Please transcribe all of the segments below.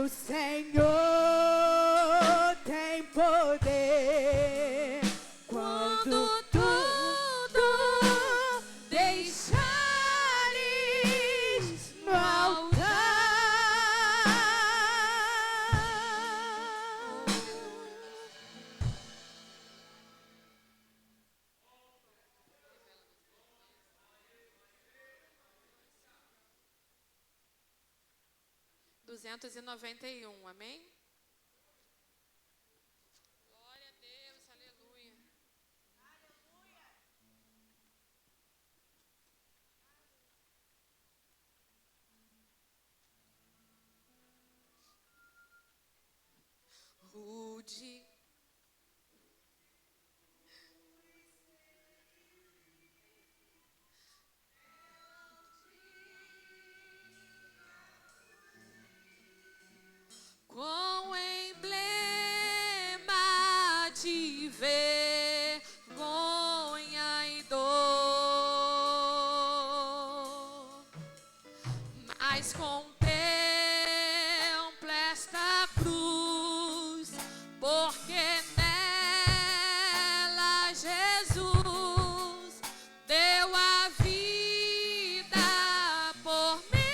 o Senhor tem poder quando tudo deixares no altar. Amém? Glória a Deus, aleluia. Rude. Com emblema de vergonha e dor, mas contempla esta cruz, porque nela Jesus deu a vida por mim.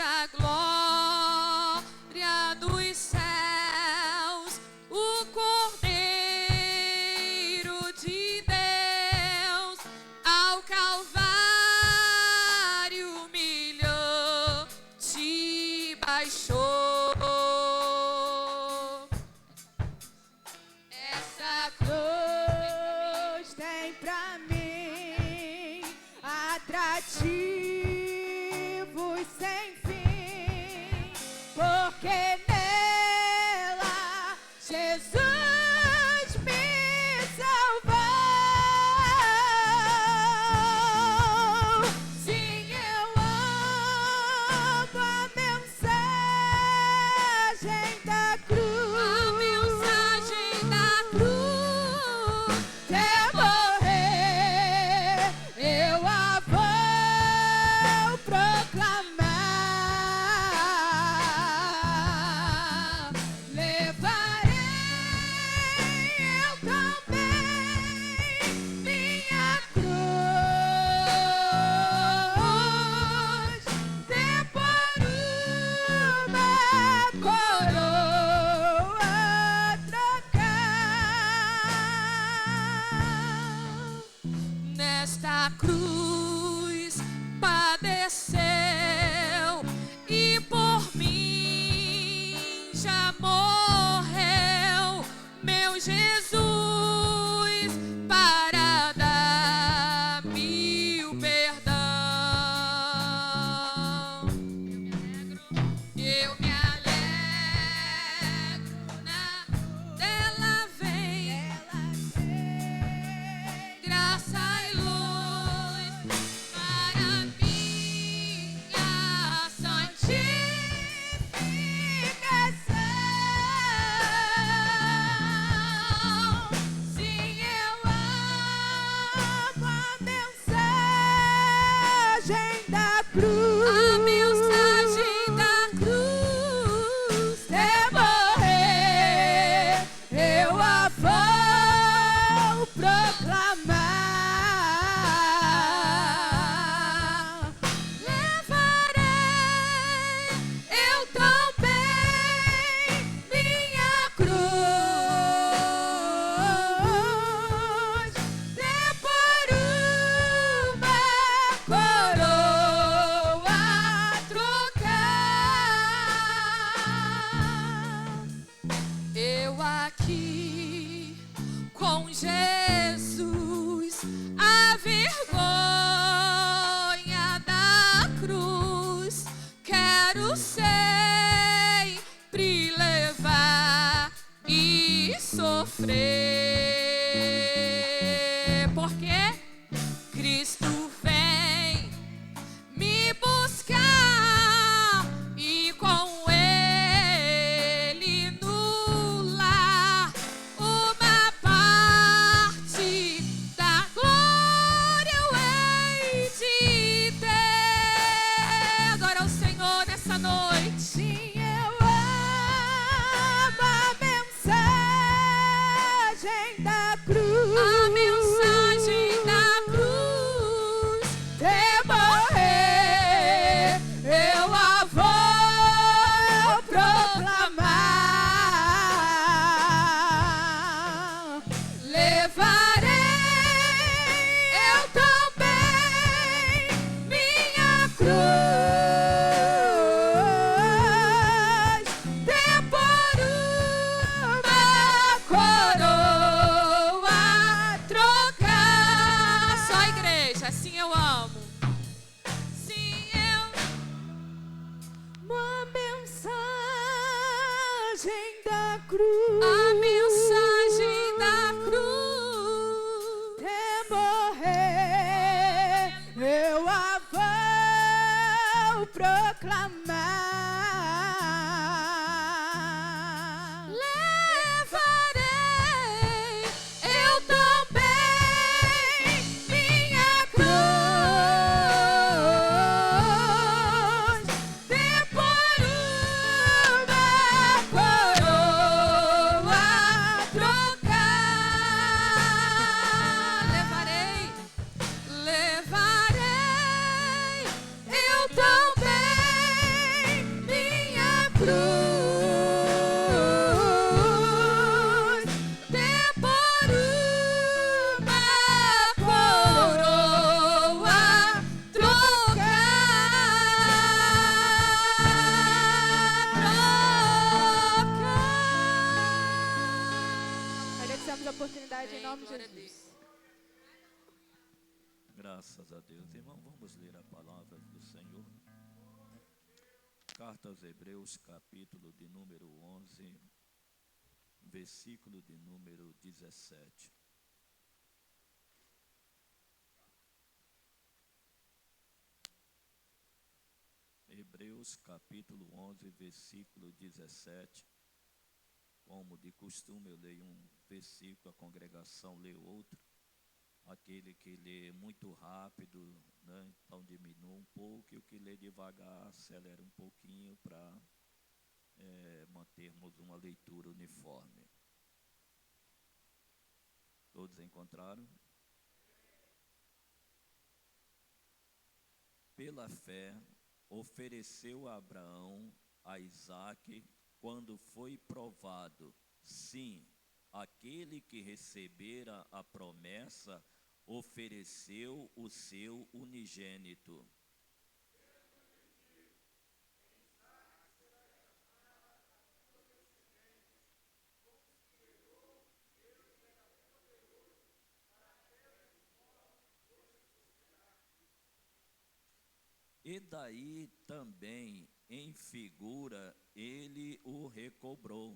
A glória dos céus, o Cordeiro de Deus ao Calvário humilhou, te baixou. Essa cruz tem pra mim atrativos sem fim, porque nela Jesus me salvou. Sim, eu amo a mensagem da cruz. A mensagem da cruz. Até morrer eu a vou cruz. a mensagem da cruz. Até morrer, eu a vou proclamar. Levarei eu também minha cruz. Dê por uma coroa trocar. Levarei eu também minha cruz. Dê por uma coroa trocar. Agradecemos a oportunidade em nome de Glória a Jesus. Graças a Deus. Irmão, vamos ler a palavra do Senhor. Carta aos Hebreus, capítulo de número 11, versículo de número 17. Hebreus, capítulo 11, versículo 17. Como de costume, eu leio um versículo, a congregação lê outro. Aquele que lê muito rápido, né, então diminua um pouco, e o que lê devagar acelera um pouquinho para mantermos uma leitura uniforme. Todos encontraram? Pela fé, ofereceu a Abraão a Isaque quando foi provado. Sim, aquele que recebera a promessa ofereceu o seu unigênito. E daí também, em figura, ele o recobrou.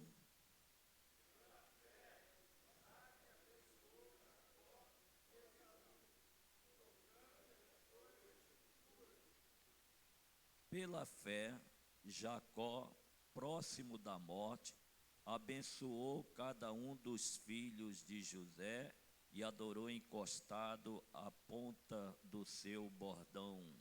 Pela fé, Jacó, próximo da morte, abençoou cada um dos filhos de José e adorou encostado à ponta do seu bordão.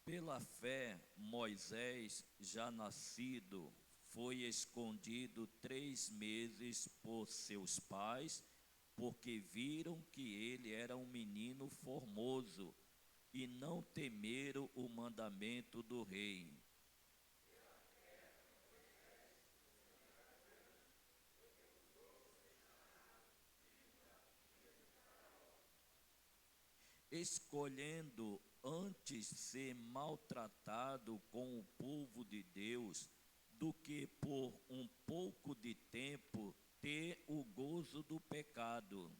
Pela fé, Moisés, já nascido, foi escondido 3 meses por seus pais, porque viram que ele era um menino formoso, e não temeram o mandamento do rei. Escolhendo antes ser maltratado com o povo de Deus, do que por um pouco de tempo ter o gozo do pecado.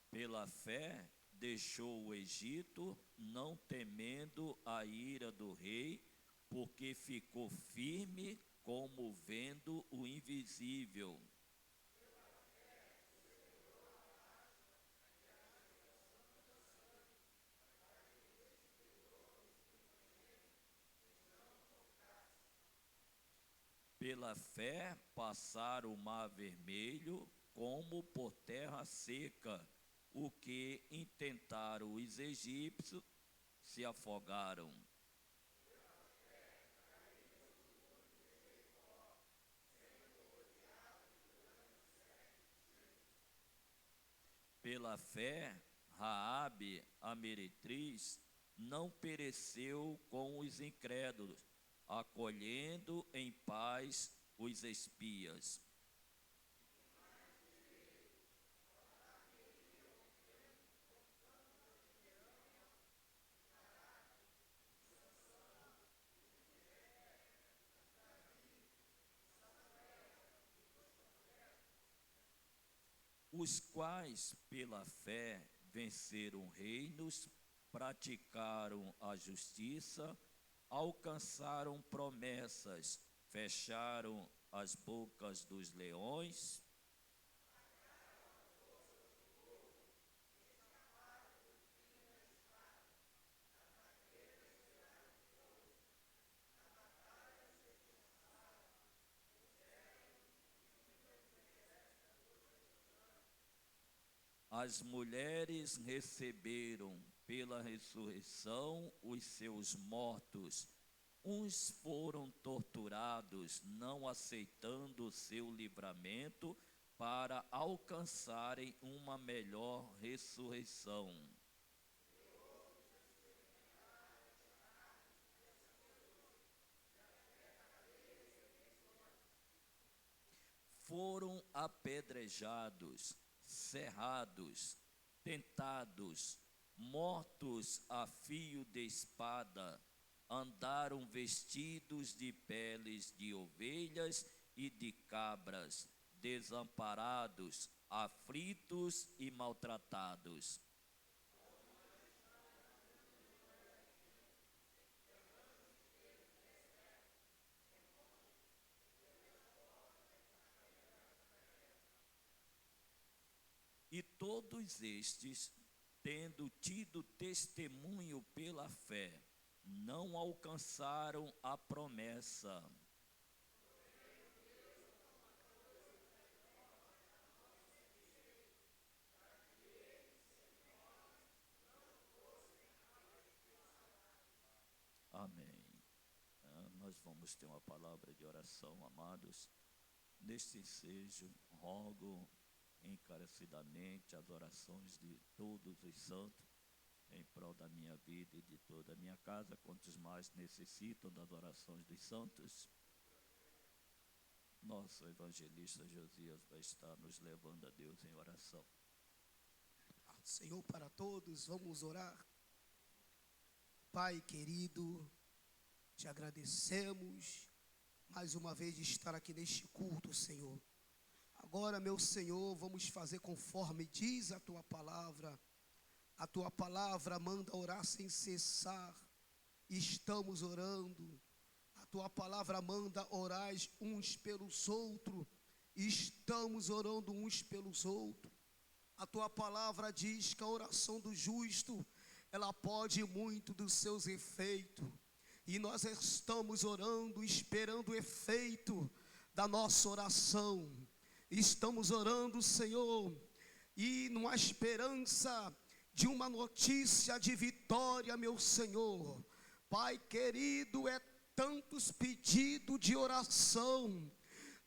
Pela fé, deixou o Egito, não temendo a ira do rei, porque ficou firme como vendo o invisível. Pela fé, passaram o mar vermelho como por terra seca. O que intentaram os egípcios se afogaram. Pela fé, Raabe, a meretriz, não pereceu com os incrédulos, acolhendo em paz os espias. os quais pela fé venceram reinos, praticaram a justiça, alcançaram promessas, fecharam as bocas dos leões. As mulheres receberam pela ressurreição os seus mortos. Uns foram torturados, não aceitando o seu livramento, para alcançarem uma melhor ressurreição. Foram apedrejados, cerrados, tentados, mortos a fio de espada, andaram vestidos de peles de ovelhas e de cabras, desamparados, aflitos e maltratados. E todos estes, tendo tido testemunho pela fé, não alcançaram a promessa. Amém. Nós vamos ter uma palavra de oração, amados. Neste ensejo, rogo encarecidamente as orações de todos os santos em prol da minha vida e de toda a minha casa. Quantos mais necessitam das orações dos santos? Nosso evangelista Josias vai estar nos levando a Deus em oração. Senhor, para todos, vamos orar. Pai querido, te agradecemos mais uma vez de estar aqui neste culto, Senhor. Agora, meu Senhor, vamos fazer conforme diz a Tua palavra. A Tua palavra manda orar sem cessar. Estamos orando. A Tua palavra manda orar uns pelos outros. Estamos orando uns pelos outros. A Tua palavra diz que a oração do justo, ela pode muito dos seus efeitos. E nós estamos orando, esperando o efeito da nossa oração. Estamos orando, Senhor, e numa esperança de uma notícia de vitória, meu Senhor. Pai querido, é tantos pedidos de oração.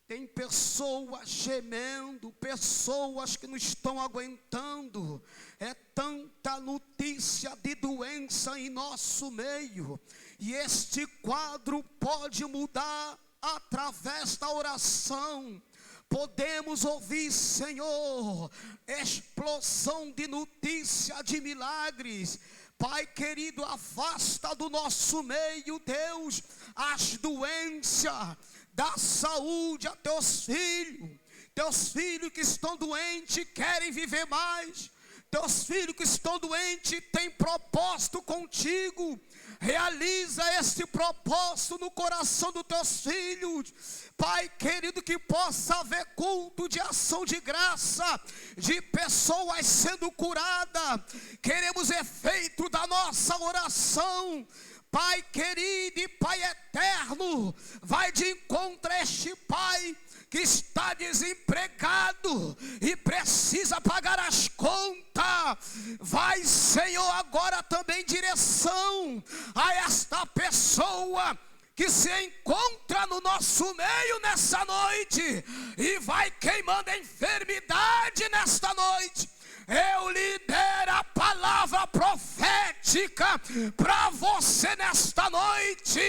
Tem pessoas gemendo, pessoas que não estão aguentando. É tanta notícia de doença em nosso meio. E este quadro pode mudar através da oração. Podemos ouvir, Senhor, explosão de notícia de milagres. Pai querido, afasta do nosso meio, Deus, as doenças. Dá saúde a teus filhos que estão doentes querem viver mais. Teus filhos que estão doentes têm propósito contigo. Realiza esse propósito no coração dos teus filhos. Pai querido, que possa haver culto de ação de graça, de pessoas sendo curadas. Queremos efeito da nossa oração. Pai querido e Pai eterno, vai de encontro a este pai que está desempregado e precisa pagar as contas. Vai, Senhor, agora também direção a esta pessoa que se encontra no nosso meio nessa noite e vai queimando a enfermidade nesta noite. Eu libero a palavra profética para você nesta noite.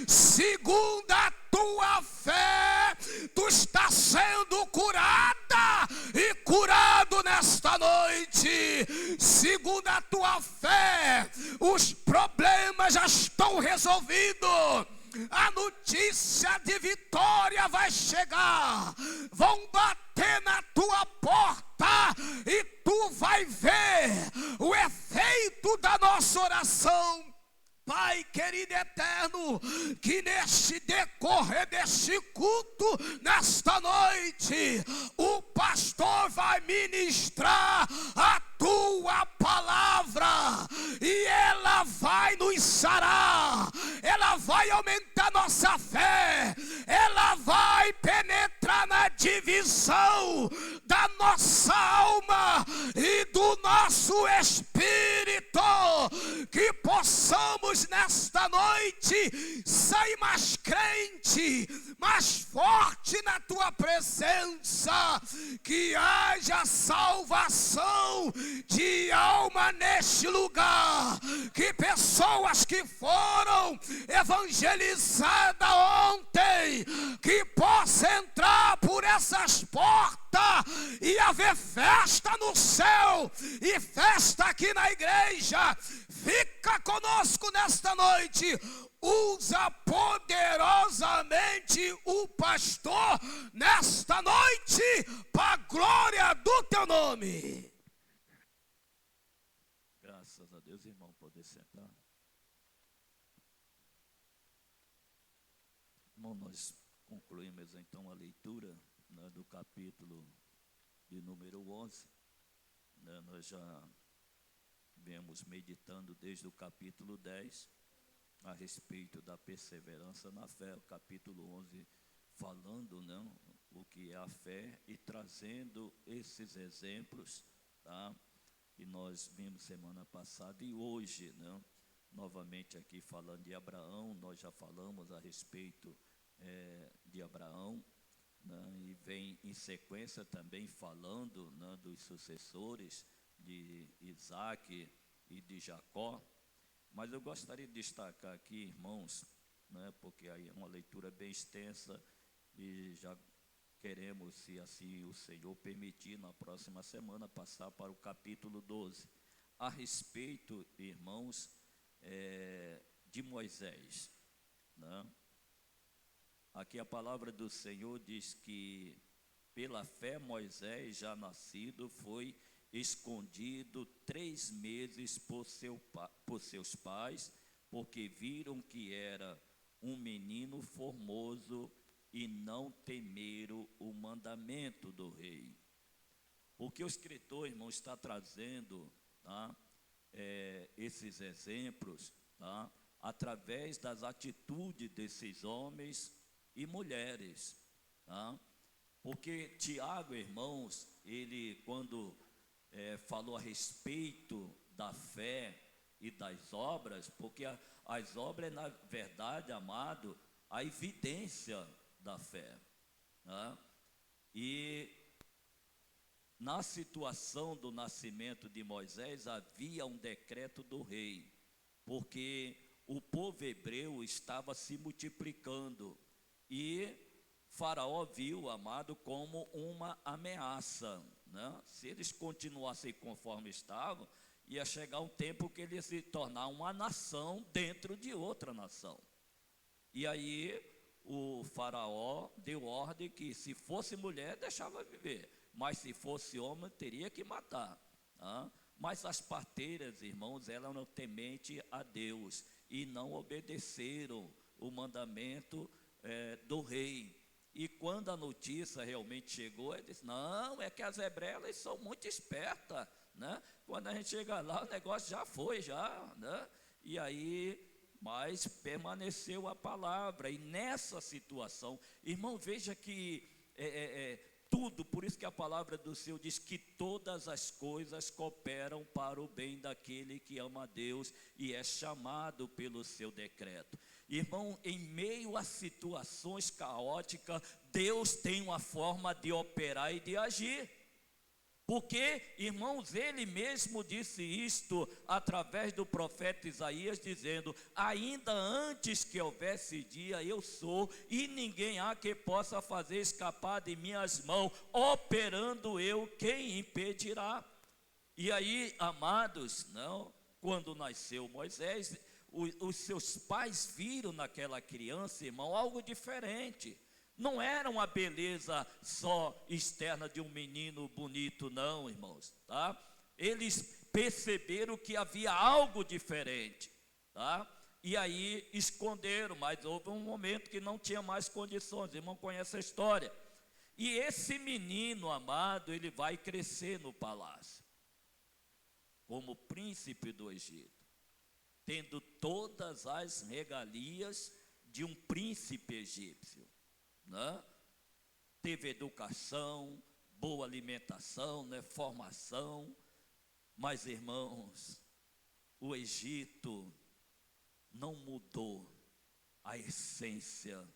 Segundo a tua fé, tu está sendo curada e curado nesta noite. Segundo a tua fé, os problemas já estão resolvidos. A notícia de vitória vai chegar. Vão bater na tua porta ver o efeito da nossa oração. Pai querido e eterno, que neste decorrer deste culto, nesta noite, o pastor vai ministrar a tua palavra, e ela vai nos sarar, ela vai aumentar nossa fé, ela vai penetrar na divisão da nossa alma e do nosso espírito, que possamos nesta noite sair mais crente, mais forte na tua presença, que haja salvação de alma neste lugar, que pessoas que foram evangelizadas ontem, que possam entrar por essas portas e haver festa no céu e festa aqui na igreja. Fica conosco nesta noite, usa poderosamente o pastor nesta noite, para a glória do teu nome. Graças a Deus, irmão, poder sentar. Irmão, nós concluímos então a leitura, né, do capítulo de número 11. Né, nós já vemos meditando desde o capítulo 10 a respeito da perseverança na fé, o capítulo 11 falando, né, o que é a fé e trazendo esses exemplos, tá, que nós vimos semana passada e hoje, né, novamente aqui falando de Abraão. Nós já falamos a respeito de Abraão, né, e vem em sequência também falando, né, dos sucessores de Isaac e de Jacó. Mas eu gostaria de destacar aqui, irmãos, né, porque aí é uma leitura bem extensa e já queremos, se assim o Senhor permitir, na próxima semana passar para o capítulo 12, a respeito, irmãos, de Moisés, né? Aqui a palavra do Senhor diz que pela fé Moisés, já nascido, foi escondido 3 meses por seus pais, porque viram que era um menino formoso e não temeram o mandamento do rei. O que o escritor, irmão, está trazendo, tá, esses exemplos, tá, através das atitudes desses homens e mulheres, tá? Porque Tiago, irmãos, ele quando falou a respeito da fé e das obras, porque as obras, na verdade, amado, a evidência da fé, tá? E na situação do nascimento de Moisés havia um decreto do rei, porque o povo hebreu estava se multiplicando e Faraó viu, amado, como uma ameaça, né? Se eles continuassem conforme estavam, ia chegar um tempo que eles iam se tornar uma nação dentro de outra nação. E aí o Faraó deu ordem que se fosse mulher deixava viver, mas se fosse homem teria que matar, tá? Mas as parteiras, irmãos, elas eram tementes a Deus e não obedeceram o mandamento do rei. E quando a notícia realmente chegou, ele disse: não, é que as hebreias são muito espertas, né? Quando a gente chega lá, o negócio já foi, né? E aí, mas permaneceu a palavra. E nessa situação, irmão, veja que tudo, por isso que a palavra do Senhor diz que todas as coisas cooperam para o bem daquele que ama a Deus e é chamado pelo seu decreto. Irmão, em meio a situações caóticas, Deus tem uma forma de operar e de agir. Porque, irmãos, ele mesmo disse isto através do profeta Isaías, dizendo: ainda antes que houvesse dia, eu sou, e ninguém há que possa fazer escapar de minhas mãos, operando eu, quem impedirá? E aí, amados, não, quando nasceu Moisés, os seus pais viram naquela criança, irmão, algo diferente. Não era uma beleza só externa de um menino bonito, não, irmãos, tá? eles perceberam que havia algo diferente, tá? E aí esconderam, mas houve um momento que não tinha mais condições. O irmão conhece a história. E esse menino amado, ele vai crescer no palácio, como príncipe do Egito, tendo todas as regalias de um príncipe egípcio, né? Teve educação, boa alimentação, né? Formação. Mas, irmãos, o Egito não mudou a essência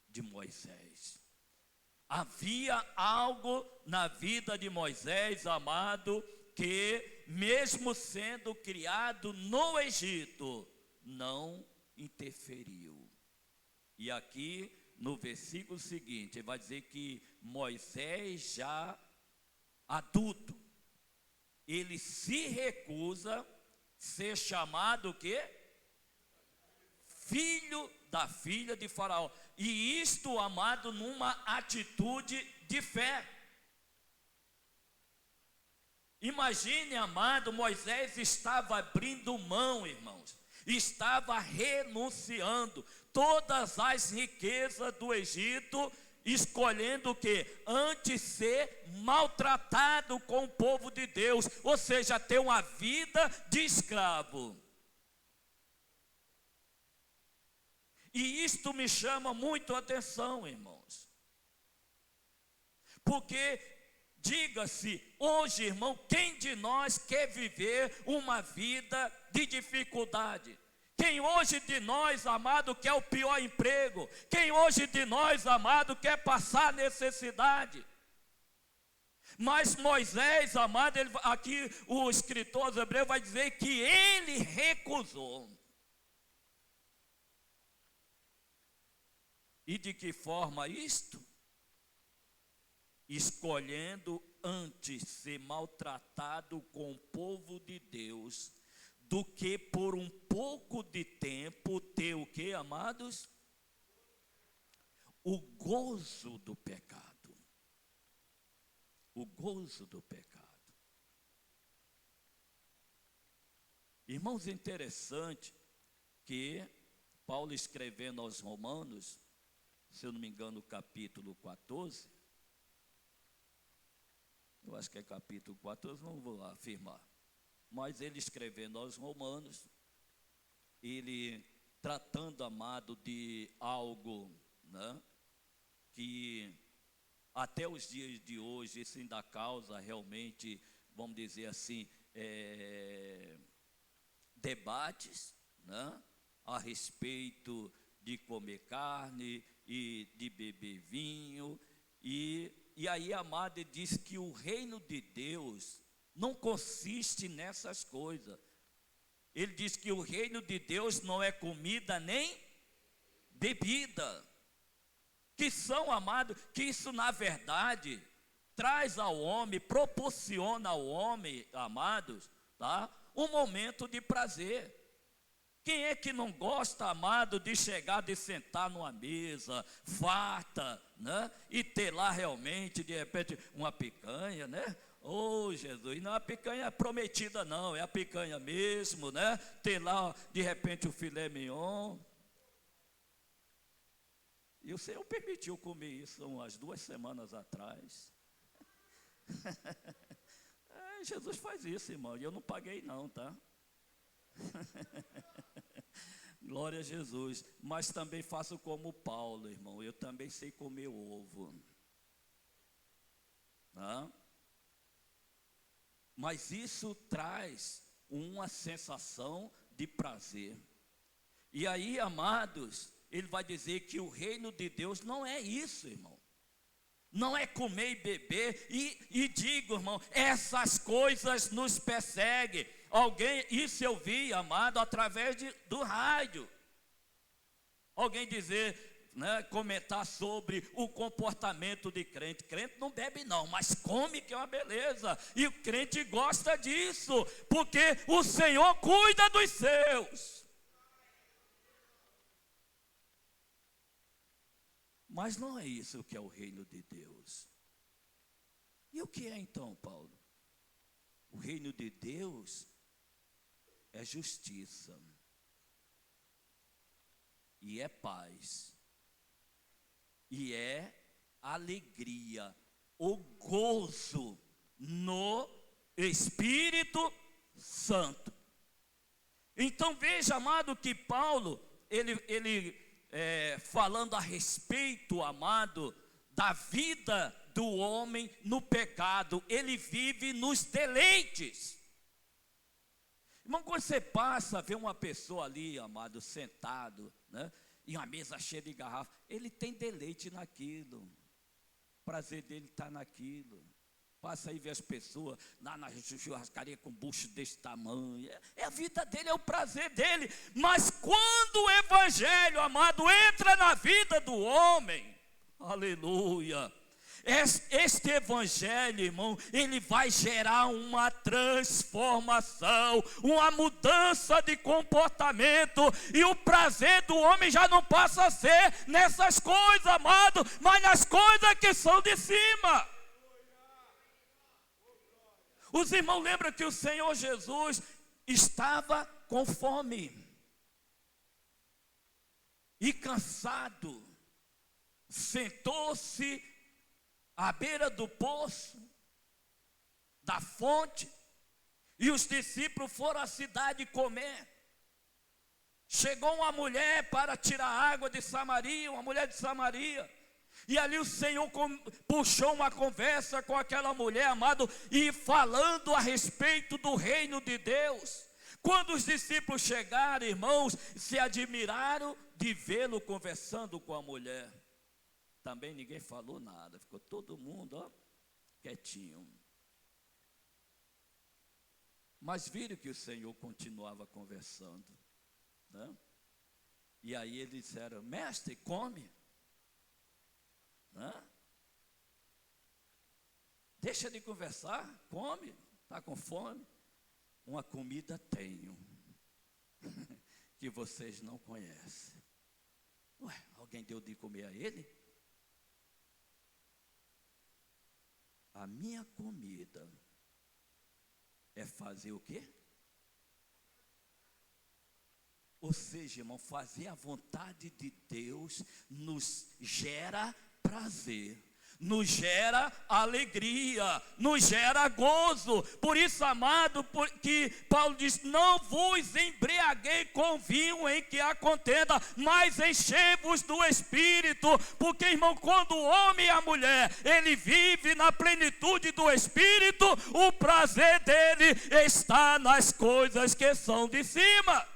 de Moisés. Havia algo na vida de Moisés, amado, que mesmo sendo criado no Egito, não interferiu. E aqui no versículo seguinte, ele vai dizer que Moisés já adulto, ele se recusa a ser chamado o quê? Filho da filha de Faraó. E isto, amado, numa atitude de fé. Imagine, amado, Moisés estava abrindo mão, irmãos. Estava renunciando todas as riquezas do Egito, escolhendo o quê? Antes ser maltratado com o povo de Deus, ou seja, ter uma vida de escravo. E isto me chama muito a atenção, irmãos. Porque, diga-se, hoje, irmão, quem de nós quer viver uma vida de dificuldade? Quem hoje de nós, amado, quer o pior emprego? Quem hoje de nós, amado, quer passar necessidade? Mas Moisés, amado, aqui o escritor hebreu vai dizer que ele recusou. E de que forma isto? Escolhendo antes ser maltratado com o povo de Deus, do que por um pouco de tempo ter o que, amados? O gozo do pecado. O gozo do pecado. Irmãos, é interessante que Paulo, escrevendo aos Romanos, se eu não me engano, capítulo 14, eu acho que é capítulo 14, não vou afirmar, mas ele escrevendo aos Romanos, ele tratando, amado, de algo, né, que até os dias de hoje isso ainda causa realmente, vamos dizer assim, debates, né, a respeito de comer carne e de beber vinho. E aí, amado, ele diz que o reino de Deus não consiste nessas coisas. Ele diz que o reino de Deus não é comida nem bebida. Que são, amado, que isso na verdade traz ao homem, proporciona ao homem, amados, tá? Um momento de prazer. Quem é que não gosta, amado, de chegar, de sentar numa mesa farta, né? E ter lá realmente, de repente, uma picanha, né? Oh, Jesus, não é a picanha prometida não, é a picanha mesmo, né? Ter lá, de repente, o filé mignon. E o Senhor permitiu comer isso umas 2 semanas atrás. Jesus faz isso, irmão, e eu não paguei não, tá? Glória a Jesus. Mas também faço como Paulo, irmão. Eu também sei comer ovo. Mas isso traz uma sensação de prazer. E aí, amados, ele vai dizer que o reino de Deus não é isso, irmão. Não é comer e beber. E digo, irmão, essas coisas nos perseguem. Isso eu vi, amado, através do rádio. Alguém dizer, né, comentar sobre o comportamento de crente. Crente não bebe não, mas come, que é uma beleza. E o crente gosta disso, porque o Senhor cuida dos seus. Mas não é isso que é o reino de Deus. E o que é então, Paulo? O reino de Deus é justiça, e é paz, e é alegria, o gozo no Espírito Santo. Então veja, amado, que Paulo, ele falando a respeito, amado, da vida do homem no pecado, ele vive nos deleites. Irmão, quando você passa a ver uma pessoa ali, amado, sentado, né, em uma mesa cheia de garrafa, ele tem deleite naquilo, o prazer dele está naquilo. Passa aí ver as pessoas lá na churrascaria com bucho desse tamanho. É a vida dele, é o prazer dele. Mas quando o evangelho, amado, entra na vida do homem, aleluia, este evangelho, irmão, ele vai gerar uma transformação, uma mudança de comportamento, e o prazer do homem já não passa a ser nessas coisas, amado, mas nas coisas que são de cima. Os irmãos lembram que o Senhor Jesus estava com fome e cansado, sentou-se à beira do poço, da fonte, e os discípulos foram à cidade comer. Chegou uma mulher para tirar água de Samaria, uma mulher de Samaria. E ali o Senhor puxou uma conversa com aquela mulher, amado, e falando a respeito do reino de Deus. Quando os discípulos chegaram, irmãos, se admiraram de vê-lo conversando com a mulher. Também ninguém falou nada, ficou todo mundo, ó, quietinho. Mas viram que o Senhor continuava conversando, né? E aí eles disseram: mestre, come. Deixa de conversar, come, está com fome. Uma comida tenho, que vocês não conhecem. Ué, alguém deu de comer a ele? A minha comida é fazer o quê? Ou seja, irmão, fazer a vontade de Deus nos gera prazer, nos gera alegria, nos gera gozo. Por isso, amado, porque Paulo diz: não vos embriaguei com vinho em que há contenda, mas enchei-vos do Espírito. Porque, irmão, quando o homem e a mulher, ele vive na plenitude do Espírito, o prazer dele está nas coisas que são de cima.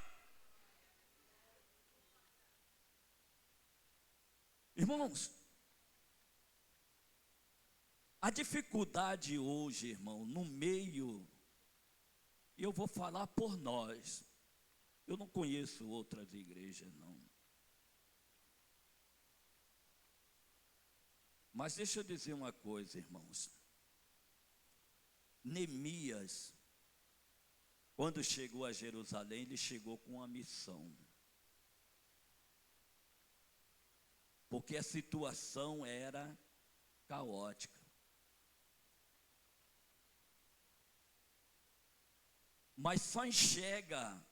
Irmãos, a dificuldade hoje, irmão, no meio, eu vou falar por nós, eu não conheço outras igrejas, não. Mas deixa eu dizer uma coisa, irmãos. Neemias, quando chegou a Jerusalém, ele chegou com uma missão. Porque a situação era caótica. Mas só enxerga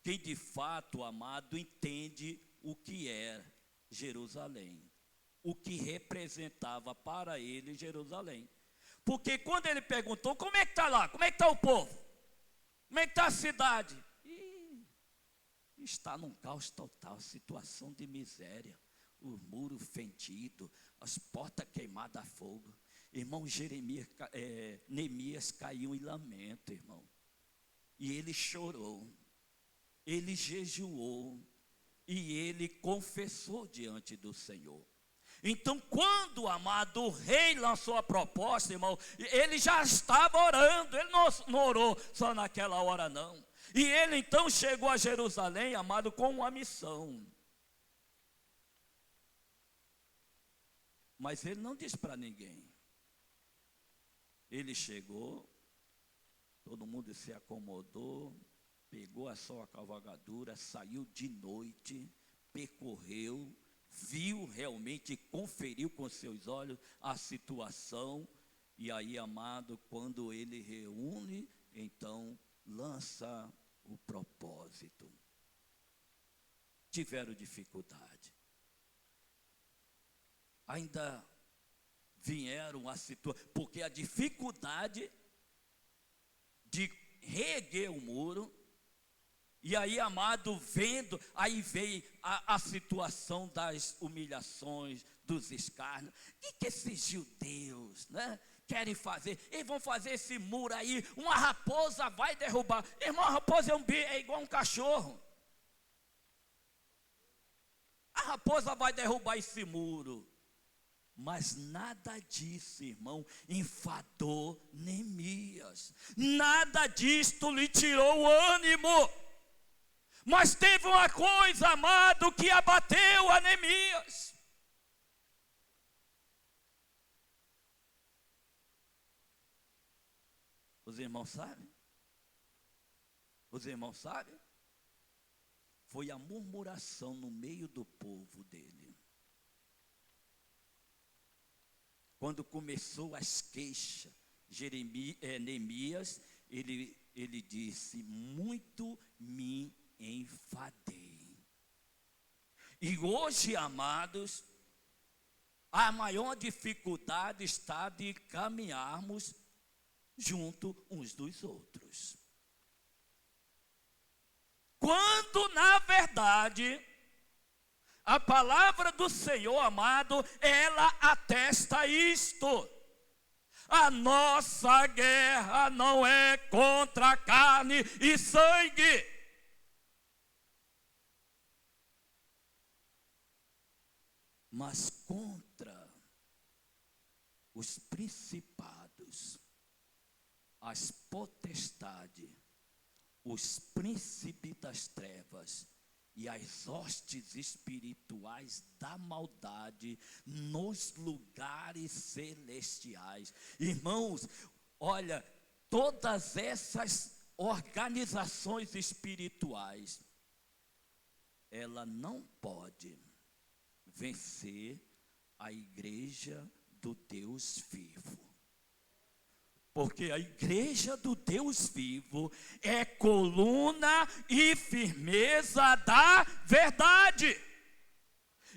quem de fato, amado, entende o que é Jerusalém, o que representava para ele Jerusalém. Porque quando ele perguntou: como é que está lá? Como é que está o povo? Como é que está a cidade? Está num caos total, situação de miséria. O muro fendido, as portas queimadas a fogo. Irmão, Neemias caiu em lamento, irmão. E ele chorou, ele jejuou, e ele confessou diante do Senhor. Então, quando, amado, o rei lançou a proposta, irmão, ele já estava orando, ele não orou só naquela hora, não. E ele então chegou a Jerusalém, amado, com uma missão. Mas ele não disse para ninguém. Ele chegou, todo mundo se acomodou, pegou a sua cavalgadura, saiu de noite, percorreu, viu realmente, conferiu com seus olhos a situação, E aí, amado, quando ele reúne, então lança o propósito. Tiveram dificuldade. Ainda vieram a situação, porque a dificuldade de reerguer o muro, e aí, amado, vendo, aí veio a situação das humilhações, dos escárnios. O que esses judeus, né, querem fazer? Eles vão fazer esse muro aí, uma raposa vai derrubar. Irmão, a raposa é igual um cachorro. A raposa vai derrubar esse muro. Mas nada disso, irmão, enfadou Neemias. Nada disto lhe tirou o ânimo. Mas teve uma coisa, amado, que abateu a Neemias. Os irmãos sabem? Os irmãos sabem? Foi a murmuração no meio do povo dele. Quando começou as queixas, Neemias, ele disse, muito me enfadei. E hoje, amados, a maior dificuldade está de caminharmos junto uns dos outros. Quando, na verdade, a palavra do Senhor, amado, ela atesta isto. A nossa guerra não é contra carne e sangue. Mas contra os principados, as potestades, os príncipes das trevas e as hostes espirituais da maldade nos lugares celestiais. Irmãos, olha, todas essas organizações espirituais, ela não pode vencer a igreja do Deus vivo. Porque a igreja do Deus vivo é coluna e firmeza da verdade.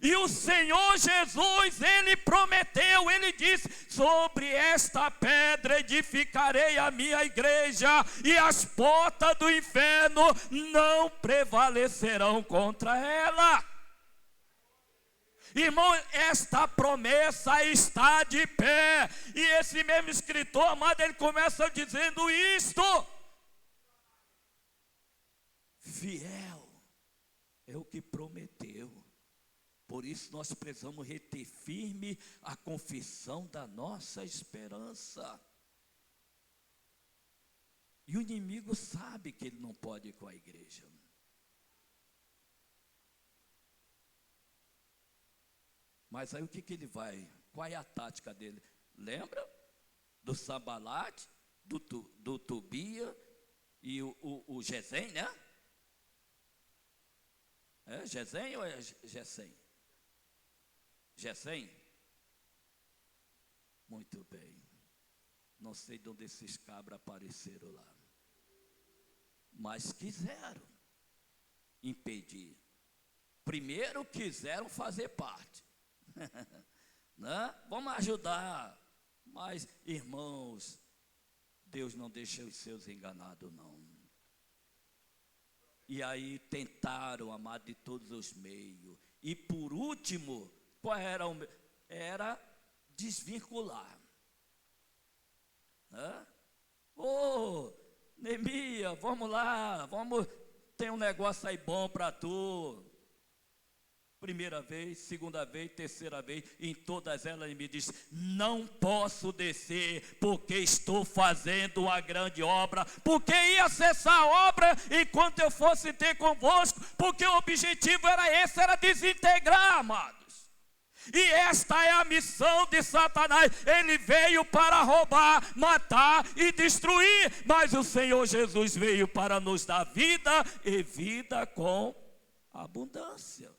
E o Senhor Jesus, Ele prometeu, Ele disse, sobre esta pedra edificarei a minha igreja, e as portas do inferno não prevalecerão contra ela. Irmão, esta promessa está de pé. E esse mesmo escritor, amado, ele começa dizendo isto. Fiel é o que prometeu. Por isso nós precisamos reter firme a confissão da nossa esperança. E o inimigo sabe que ele não pode ir com a igreja. Mas aí o que ele vai? Qual é a tática dele? Lembra do Sambalate, do Tobia e o Gesem, né? É Gesem ou é Gesem? Gesem? Muito bem. Não sei de onde esses cabras apareceram lá. Mas quiseram impedir. Primeiro quiseram fazer parte. Né? Vamos ajudar. Mas, irmãos, Deus não deixa os seus enganados, não. E aí tentaram, amado, de todos os meios. E por último, qual era o... Era desvincular. Né? Ô, Neemias, vamos lá, tem um negócio aí bom para tu. Primeira vez, segunda vez, terceira vez, em todas elas ele me diz, não posso descer, porque estou fazendo uma grande obra, porque ia cessar a obra enquanto eu fosse ter convosco, porque o objetivo era esse, era desintegrar, amados. E esta é a missão de Satanás, ele veio para roubar, matar e destruir, mas o Senhor Jesus veio para nos dar vida e vida com abundância.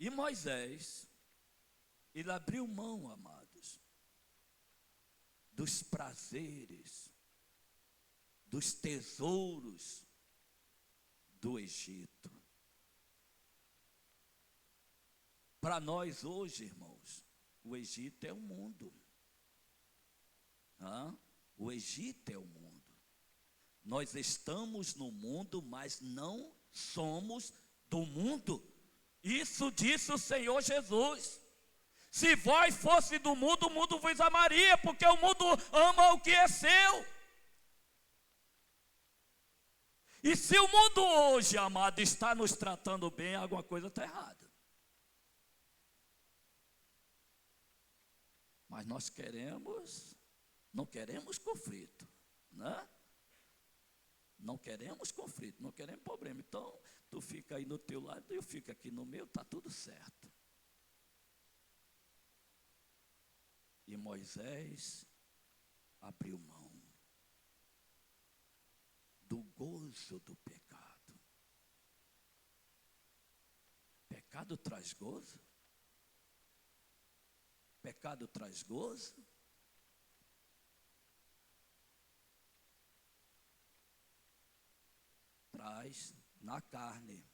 E Moisés, Ele abriu mão, amados, dos prazeres, dos tesouros do Egito. Para nós hoje, irmãos, o Egito é o mundo. O Egito é o mundo. Nós estamos no mundo, mas não somos do mundo. Isso disse o Senhor Jesus. Se vós fosse do mundo, o mundo vos amaria, porque o mundo ama o que é seu. E se o mundo hoje, amado, está nos tratando bem, alguma coisa está errada. Mas nós não queremos conflito, né? Não queremos conflito, não queremos problema. Então, tu fica aí no teu lado, eu fico aqui no meu, está tudo certo. E Moisés abriu mão do gozo do pecado. Pecado traz gozo? Pecado traz gozo? Traz na carne.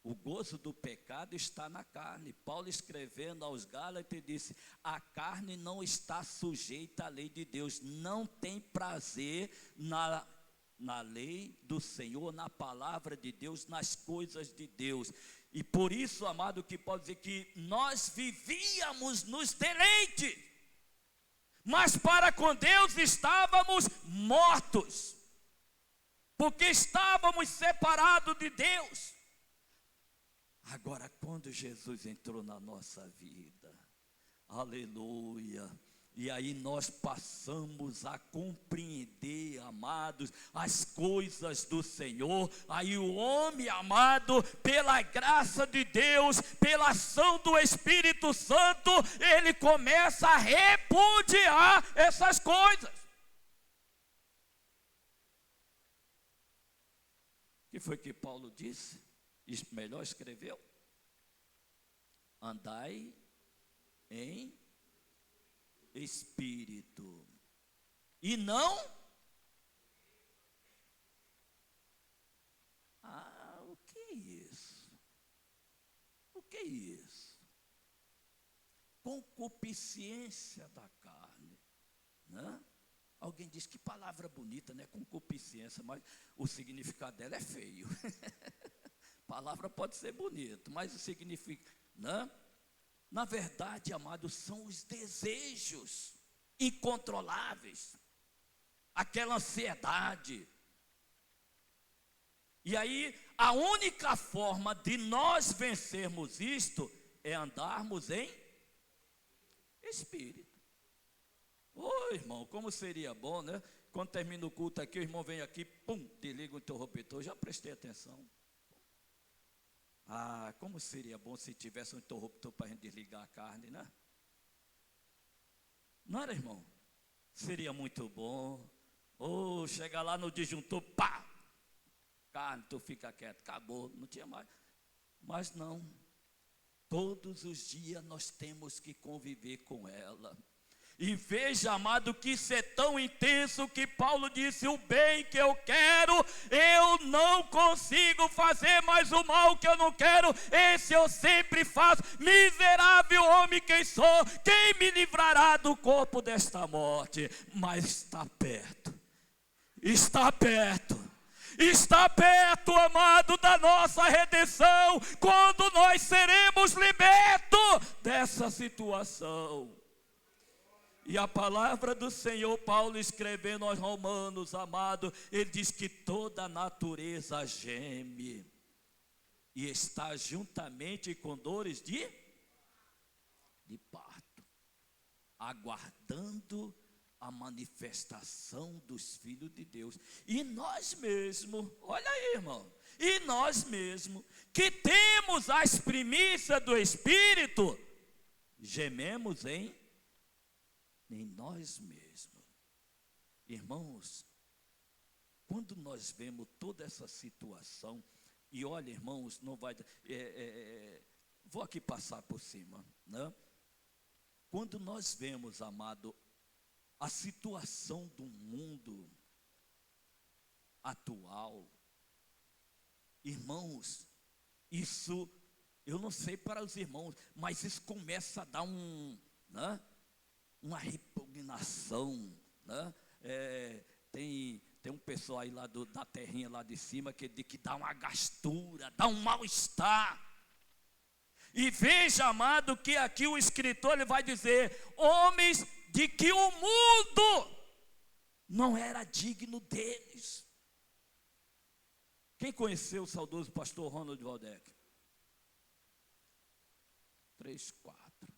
O gozo do pecado está na carne. Paulo, escrevendo aos Gálatas, disse: a carne não está sujeita à lei de Deus, não tem prazer na lei do Senhor, na palavra de Deus, nas coisas de Deus. E por isso, amado, que pode dizer que nós vivíamos nos deleites, mas para com Deus estávamos mortos, porque estávamos separados de Deus. Agora, quando Jesus entrou na nossa vida, aleluia, e aí nós passamos a compreender, amados, as coisas do Senhor. Aí o homem, amado, pela graça de Deus, pela ação do Espírito Santo, ele começa a repudiar essas coisas. O que foi que Paulo disse? Melhor escreveu: andai em espírito, e não o que é isso? O que é isso? Concupiscência da carne, né? Alguém diz: que palavra bonita, né? Concupiscência, mas o significado dela é feio. A palavra pode ser bonita, mas o significado, né? Na verdade, amados, são os desejos incontroláveis, aquela ansiedade. E aí, a única forma de nós vencermos isto é andarmos em espírito. Ô irmão, como seria bom, né? Quando termina o culto aqui, o irmão vem aqui, pum, desliga o interruptor. Já prestei atenção. Como seria bom se tivesse um interruptor para a gente desligar a carne, né? Não era, irmão? Seria muito bom. Chega lá no disjuntor, pá! Carne, tu fica quieto, acabou, não tinha mais. Mas não. Todos os dias nós temos que conviver com ela. E veja, amado, que isso é tão intenso que Paulo disse: o bem que eu quero, eu não consigo fazer, mas o mal que eu não quero, esse eu sempre faço. Miserável homem quem sou, quem me livrará do corpo desta morte? Mas está perto, está perto. Está perto, amado, da nossa redenção, quando nós seremos libertos dessa situação. E a palavra do Senhor, Paulo escrevendo aos Romanos, amado, ele diz que toda a natureza geme e está juntamente com dores de parto, aguardando a manifestação dos filhos de Deus. E nós mesmos, olha aí, irmão, e nós mesmos, que temos as primícias do Espírito, gememos em nós mesmos. Irmãos, quando nós vemos toda essa situação, e olha, irmãos, não vai, vou aqui passar por cima, né? Quando nós vemos, amado, a situação do mundo atual, irmãos, isso, eu não sei para os irmãos, mas isso começa a dar né, uma repugnação, né? Tem um pessoal aí lá da terrinha lá de cima que diz que dá uma gastura, dá um mal-estar. E veja, amado, que aqui o escritor ele vai dizer: homens de que o mundo não era digno deles. Quem conheceu o saudoso pastor Ronald Waldeck? 3, 4.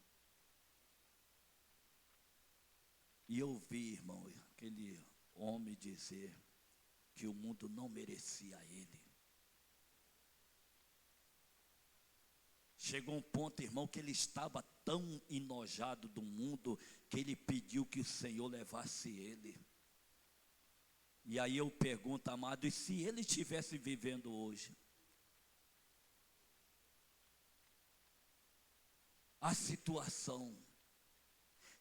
E eu vi, irmão, aquele homem dizer que o mundo não merecia ele. Chegou um ponto, irmão, que ele estava tão enojado do mundo que ele pediu que o Senhor levasse ele. E aí eu pergunto, amado, e se ele estivesse vivendo hoje? A situação.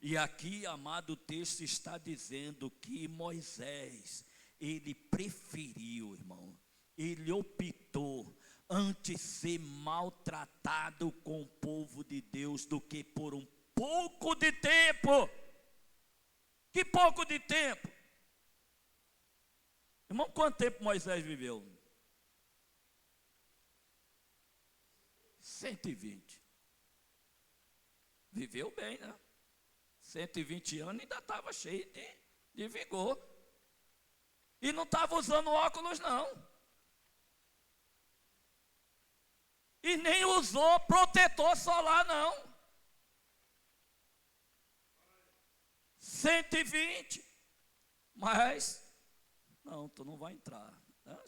E aqui, amado, o texto está dizendo que Moisés, ele preferiu, irmão, ele optou antes ser maltratado com o povo de Deus do que por um pouco de tempo. Que pouco de tempo? Irmão, quanto tempo Moisés viveu? 120. Viveu bem, né? 120 anos ainda estava cheio de vigor. E não estava usando óculos, não. E nem usou protetor solar, não. 120. Mas, não, tu não vai entrar.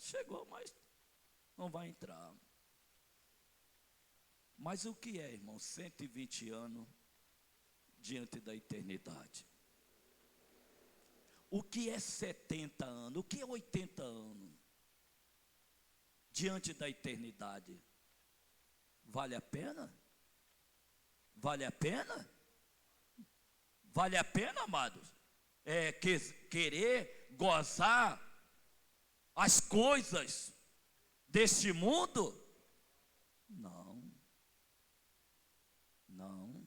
Chegou, mas não vai entrar. Mas o que é, irmão, 120 anos diante da eternidade? O que é 70 anos? O que é 80 anos diante da eternidade? Vale a pena? Vale a pena? Vale a pena, amados? Querer gozar as coisas deste mundo? Não. Não.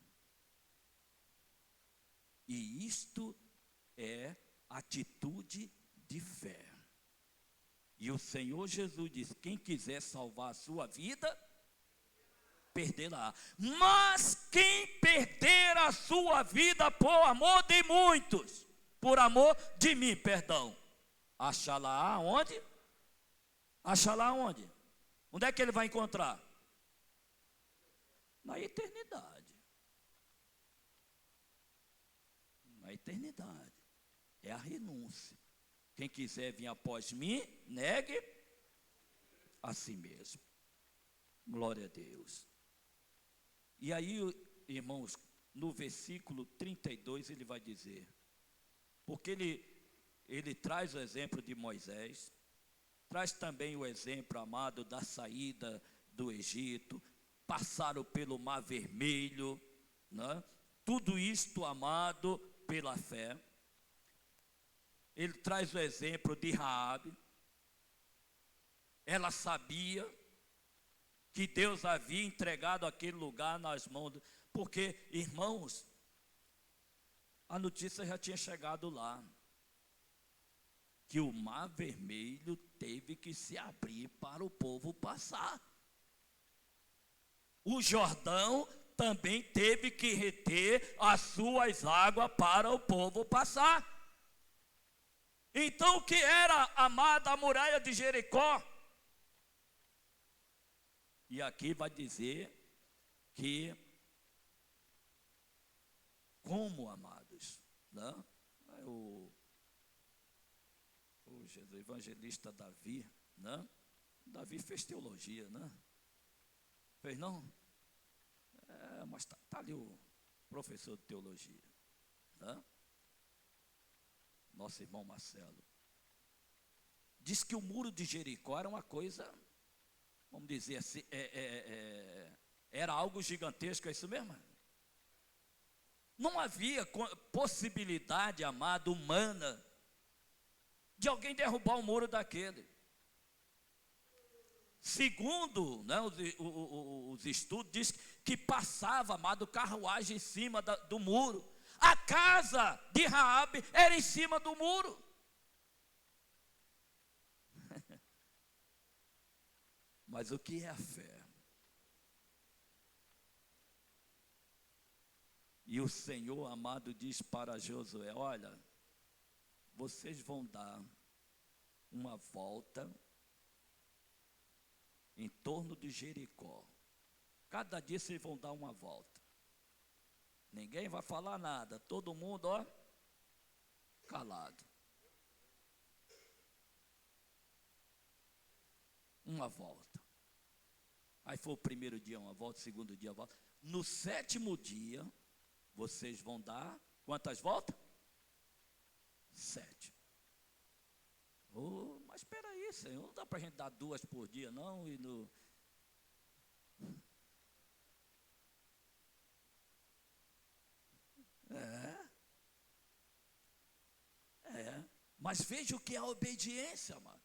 E isto é atitude de fé. E o Senhor Jesus diz: quem quiser salvar a sua vida, perderá. Mas quem perder a sua vida por amor de muitos, por amor de mim, perdão, achará onde? Achará onde? Onde é que ele vai encontrar? Na eternidade. Na eternidade. É a renúncia. Quem quiser vir após mim, negue a si mesmo. Glória a Deus. E aí, irmãos, no versículo 32 ele vai dizer, porque ele traz o exemplo de Moisés, traz também o exemplo, amado, da saída do Egito, passaram pelo Mar Vermelho, né? Tudo isto, amado, pela fé. Ele traz o exemplo de Raabe. Ela sabia que Deus havia entregado aquele lugar nas mãos, porque, irmãos, a notícia já tinha chegado lá, que o Mar Vermelho teve que se abrir para o povo passar. O Jordão também teve que reter as suas águas para o povo passar. Então, o que era, amada, a muralha de Jericó? E aqui vai dizer que, como, amados, né? O evangelista Davi, né? Davi fez teologia, né? Fez não? Mas está ali o professor de teologia, né? Nosso irmão Marcelo. Diz que o muro de Jericó era uma coisa, vamos dizer assim, Era algo gigantesco, é isso mesmo? Não havia possibilidade, amado, humana, de alguém derrubar o muro daquele. Segundo, né, os estudos, diz que passava, amado, carruagem em cima do muro. A casa de Raabe era em cima do muro. Mas o que é a fé? E o Senhor, amado, diz para Josué: olha, vocês vão dar uma volta em torno de Jericó. Cada dia vocês vão dar uma volta. Ninguém vai falar nada, todo mundo, ó, calado. Uma volta. Aí foi o primeiro dia uma volta, o segundo dia uma volta. No 7º dia, vocês vão dar quantas voltas? 7. Oh, mas espera aí, Senhor, não dá para a gente dar 2 por dia, não? E no... Mas veja o que é a obediência, mano.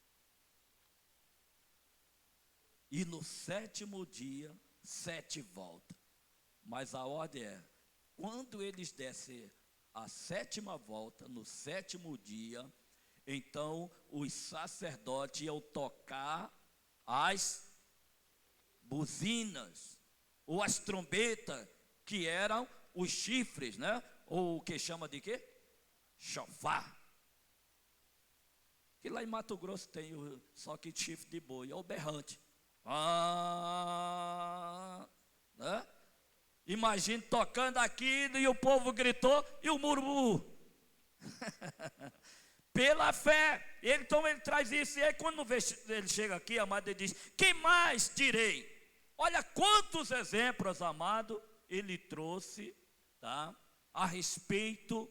E no 7º dia, 7 voltas. Mas a ordem é, quando eles dessem a 7ª volta, no 7º dia, então os sacerdotes iam tocar as buzinas, ou as trombetas, que eram os chifres, né? Ou o que chama de quê? Chofar. Que lá em Mato Grosso tem só que chifre de boi, é o berrante. Né? Imagine tocando aqui e o povo gritou e o murmúrio. Pela fé. Então ele traz isso. E aí quando ele chega aqui, amado, ele diz: que mais direi? Olha quantos exemplos, amado, ele trouxe, tá, a respeito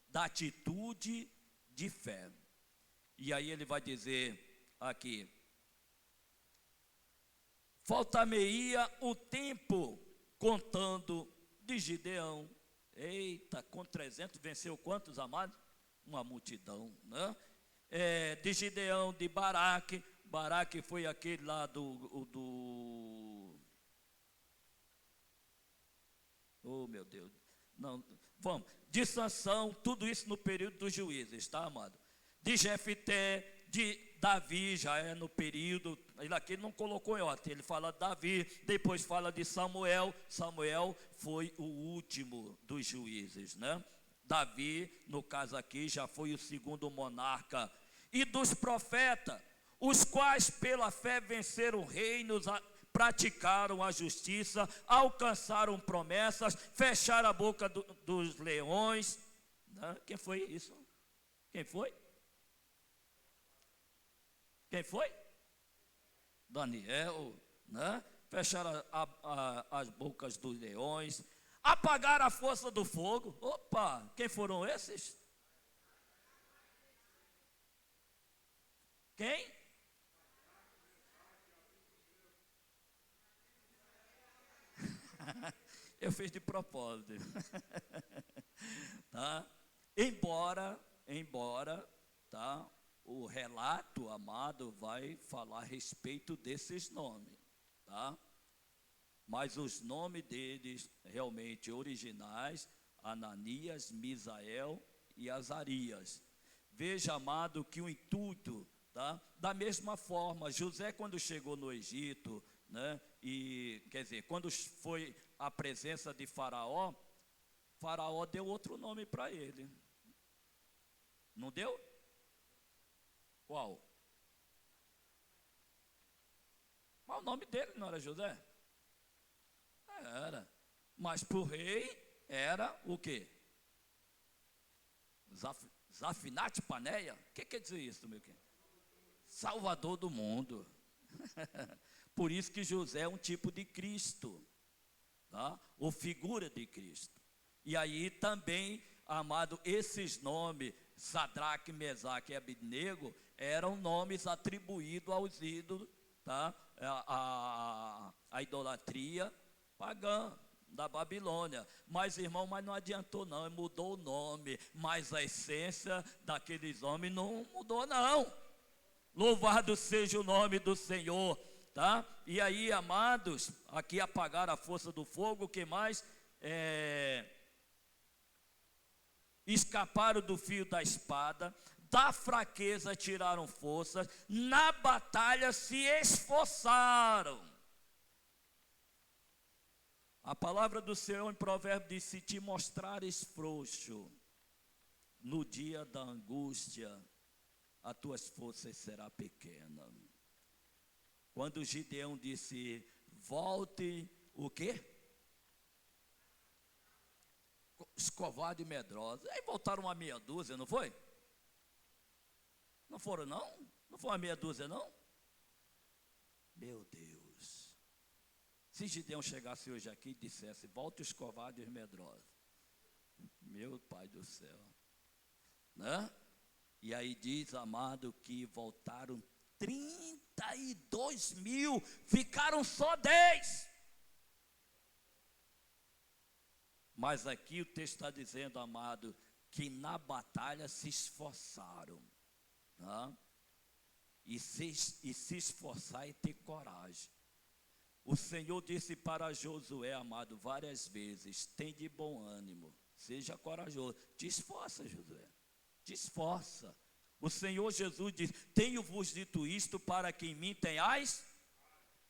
da atitude de fé. E aí ele vai dizer aqui: falta-me-ia o tempo contando de Gideão. Eita, com 300 venceu quantos, amados? Uma multidão, né? De Gideão, de Baraque. Baraque foi aquele lá oh, meu Deus. Não, vamos. De Sansão, tudo isso no período dos juízes, tá, amado? De Jefté, de Davi, já é no período, ele aqui não colocou em ordem, ele fala de Davi, depois fala de Samuel. Samuel foi o último dos juízes, né? Davi, no caso aqui, já foi o segundo monarca. E dos profetas, os quais pela fé venceram reinos, praticaram a justiça, alcançaram promessas, fecharam a boca dos leões, né? Quem foi isso? Quem foi? Quem foi? Daniel, né? Fecharam as bocas dos leões, apagaram a força do fogo. Opa, quem foram esses? Quem? Eu fiz de propósito. Tá? Embora, tá? O relato, amado, vai falar a respeito desses nomes, tá? Mas os nomes deles, realmente originais, Ananias, Misael e Azarias. Veja, amado, que o intuito, tá? Da mesma forma, José, quando chegou no Egito, né? E, quer dizer, quando foi a presença de Faraó, Faraó deu outro nome para ele. Não deu? Qual? Mas o nome dele não era José? Era. Mas para o rei era o quê? Zafinate Paneia? O que quer dizer isso, meu querido? Salvador do mundo. Por isso que José é um tipo de Cristo, tá? Ou figura de Cristo. E aí também, amado, esses nomes, Sadraque, Mesaque e Abednego, eram nomes atribuídos aos ídolos, tá? A idolatria, pagã da Babilônia. Mas, irmão, mas não adiantou não, ele mudou o nome, mas a essência daqueles homens não mudou não. Louvado seja o nome do Senhor, tá? E aí, amados, aqui apagaram a força do fogo, o que mais? Escaparam do fio da espada, da fraqueza tiraram forças, na batalha se esforçaram. A palavra do Senhor em Provérbios diz: se te mostrares frouxo no dia da angústia, as tuas forças serão pequenas. Quando Gideão disse: volte, o quê? Os covardes e medrosos. Aí voltaram uma meia dúzia, não foi? Não foram não? Não foi uma meia dúzia não? Meu Deus. Se Gideão chegasse hoje aqui e dissesse: volte os covardes e medrosos. Meu Pai do céu. Né? E aí diz, amado, que voltaram 32 mil, ficaram só 10. Mas aqui o texto está dizendo, amado, que na batalha se esforçaram. Tá? E se esforçar e ter coragem. O Senhor disse para Josué, amado, várias vezes: tem de bom ânimo, seja corajoso. Te esforça, Josué, te esforça. O Senhor Jesus diz: tenho-vos dito isto para que em mim tenhais,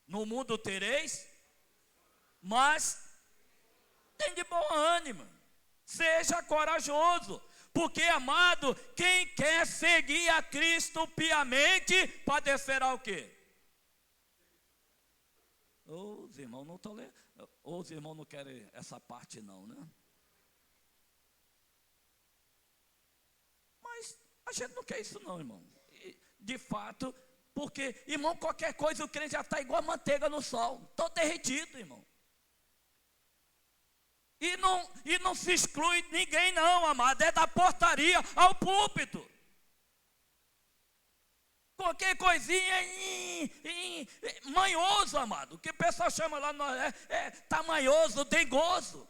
no mundo tereis, mas tem de bom ânimo, seja corajoso. Porque, amado, quem quer seguir a Cristo piamente, padecerá o quê? Os irmãos não estão lendo, os irmãos não querem essa parte não, né? Mas a gente não quer isso não, irmão. De fato, porque, irmão, qualquer coisa o crente já está igual a manteiga no sol, todo derretido, irmão. E não se exclui ninguém não, amado, é da portaria ao púlpito. Qualquer coisinha manhoso, amado, o que o pessoal chama lá, tá manhoso, dengoso.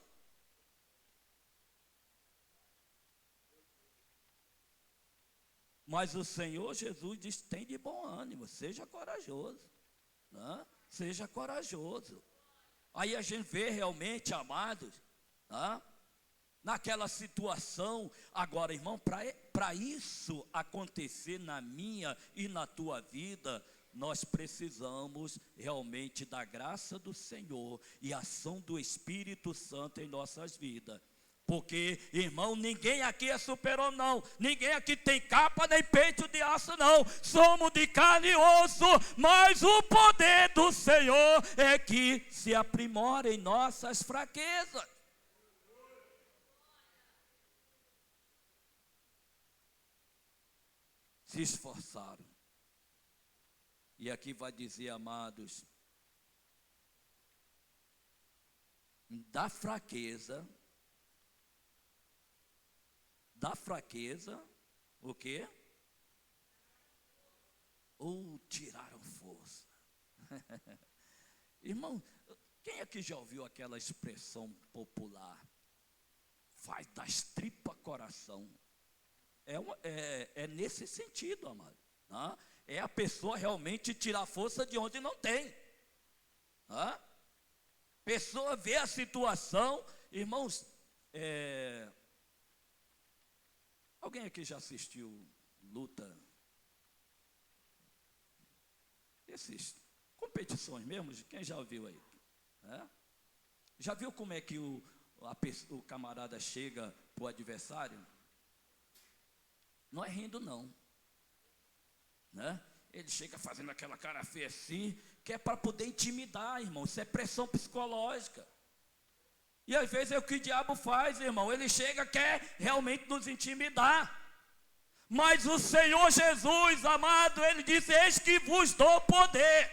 Mas o Senhor Jesus diz: tem de bom ânimo, seja corajoso, né? Seja corajoso. Aí a gente vê realmente, amados, naquela situação. Agora, irmão, para isso acontecer na minha e na tua vida, nós precisamos realmente da graça do Senhor e ação do Espírito Santo em nossas vidas. Porque, irmão, ninguém aqui é super-homem não, ninguém aqui tem capa nem peito de aço não, somos de carne e osso, mas o poder do Senhor é que se aprimora em nossas fraquezas. Se esforçaram. E aqui vai dizer, amados, da fraqueza, o quê? Ou tiraram força. Irmão, quem aqui já ouviu aquela expressão popular? Faz das tripas coração. É nesse sentido, amado. Tá? É a pessoa realmente tirar força de onde não tem. Tá? Pessoa vê a situação, irmãos, alguém aqui já assistiu luta? Essas competições mesmo, quem já ouviu aí? Já viu como é que o camarada chega para o adversário? Não é rindo não, né? Ele chega fazendo aquela cara feia assim, que é para poder intimidar, irmão. Isso é pressão psicológica. E às vezes é o que o diabo faz, irmão. Ele chega, quer realmente nos intimidar. Mas o Senhor Jesus, amado, Ele disse: eis que vos dou poder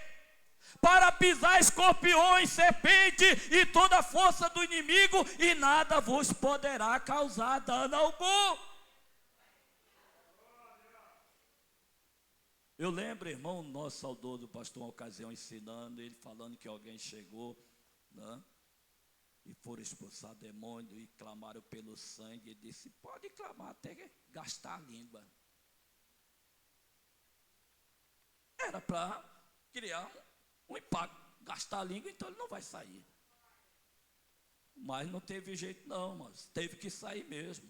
para pisar escorpiões, serpente e toda a força do inimigo, e nada vos poderá causar dano algum. Eu lembro, irmão, nosso saudoso pastor uma ocasião ensinando, ele falando que alguém chegou, né, foram expulsar demônio e clamaram pelo sangue, ele disse, pode clamar até gastar a língua. Era para criar um impacto, gastar a língua, então ele não vai sair. Mas não teve jeito não, mas teve que sair mesmo.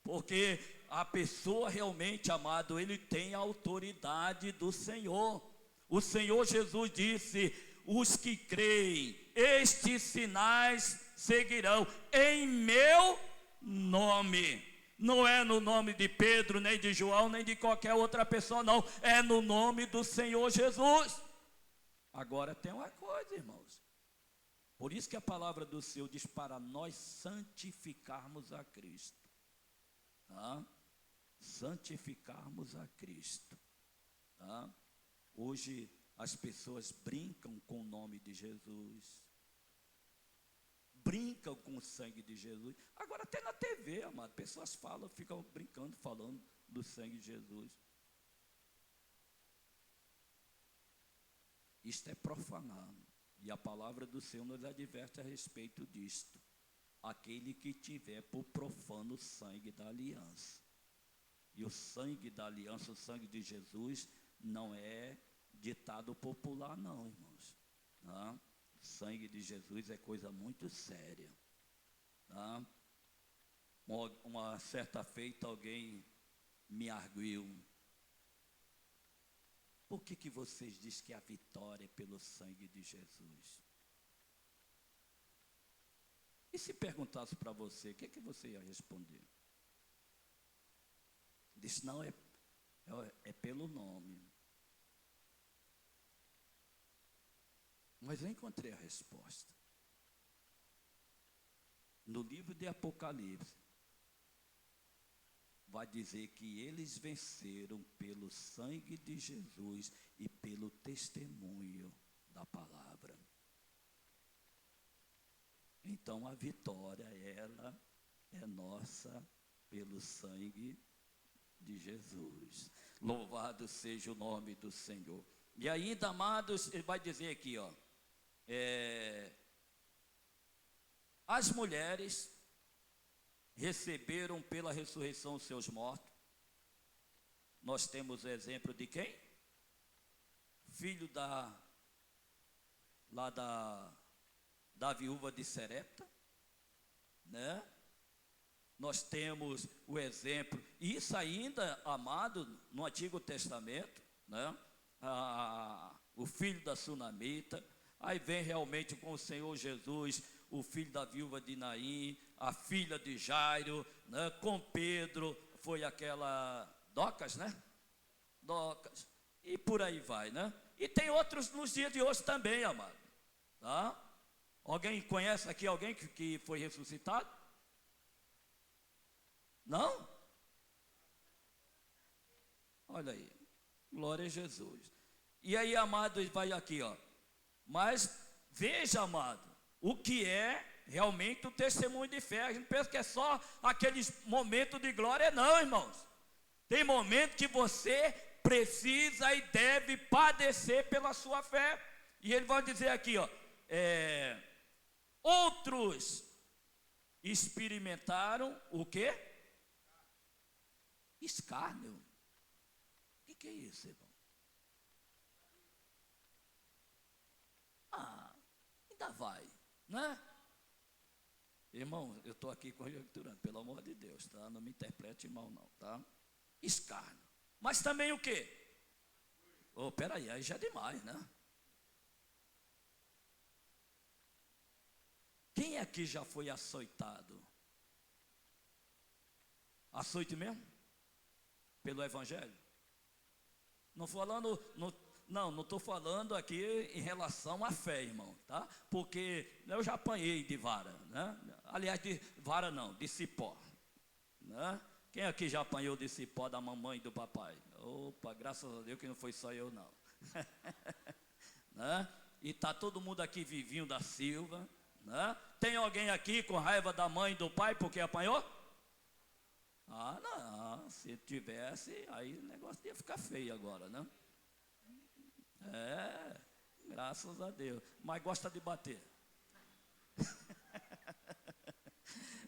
Porque a pessoa realmente, amado, ele tem a autoridade do Senhor. O Senhor Jesus disse, os que creem, estes sinais seguirão em meu nome. Não é no nome de Pedro, nem de João, nem de qualquer outra pessoa, não. É no nome do Senhor Jesus. Agora tem uma coisa, irmãos. Por isso que a palavra do Senhor diz para nós santificarmos a Cristo. Tá? Santificarmos a Cristo. Tá? Hoje as pessoas brincam com o nome de Jesus. Brincam com o sangue de Jesus. Agora até na TV, amado, pessoas falam, ficam brincando, falando do sangue de Jesus. Isto é profanado. E a palavra do Senhor nos adverte a respeito disto. Aquele que tiver por profano o sangue da aliança. E o sangue da aliança, o sangue de Jesus, não é ditado popular não, irmãos. Tá? O sangue de Jesus é coisa muito séria. Tá? Uma certa feita alguém me arguiu. Por que vocês dizem que a vitória é pelo sangue de Jesus? E se perguntasse para você, o que você ia responder? Disse, não, é pelo nome. Mas eu encontrei a resposta. No livro de Apocalipse, vai dizer que eles venceram pelo sangue de Jesus e pelo testemunho da palavra. Então a vitória, ela é nossa pelo sangue de Jesus. Louvado seja o nome do Senhor. E ainda, amados, ele vai dizer aqui, ó, as mulheres receberam pela ressurreição os seus mortos. Nós temos o exemplo de quem? Filho da viúva de Serepta, né? Nós temos o exemplo, isso ainda, amado, no Antigo Testamento, né? O filho da Sunamita, aí vem realmente com o Senhor Jesus, o filho da viúva de Naim, a filha de Jairo, né? Com Pedro, foi aquela Docas, né? Docas, e por aí vai, né? E tem outros nos dias de hoje também, amado, tá? Alguém conhece aqui alguém que foi ressuscitado? Não? Olha aí, glória a Jesus. E aí, amado, vai aqui, ó. Mas veja, amado, o que é realmente o testemunho de fé. A gente pensa que é só aqueles momentos de glória, não, irmãos. Tem momento que você precisa e deve padecer pela sua fé. E ele vai dizer aqui, ó, outros experimentaram o quê? Escárnio. O que é isso, irmão? Ainda vai, né? Irmão, eu estou aqui conjecturando, pelo amor de Deus, tá? Não me interprete mal não, tá? Escárnio. Mas também o quê? Peraí, aí já é demais, né? Quem aqui já foi açoitado? Açoite mesmo? Pelo Evangelho? Não falando, não estou falando aqui em relação à fé, irmão, tá? Porque eu já apanhei de vara, né? Aliás, de vara não, de cipó, né? Quem aqui já apanhou de cipó da mamãe e do papai? Opa, graças a Deus que não foi só eu não. Né? E tá todo mundo aqui vivinho da Silva, né? Tem alguém aqui com raiva da mãe e do pai porque apanhou? Não, se tivesse, aí o negócio ia ficar feio agora, né? Graças a Deus. Mas gosta de bater.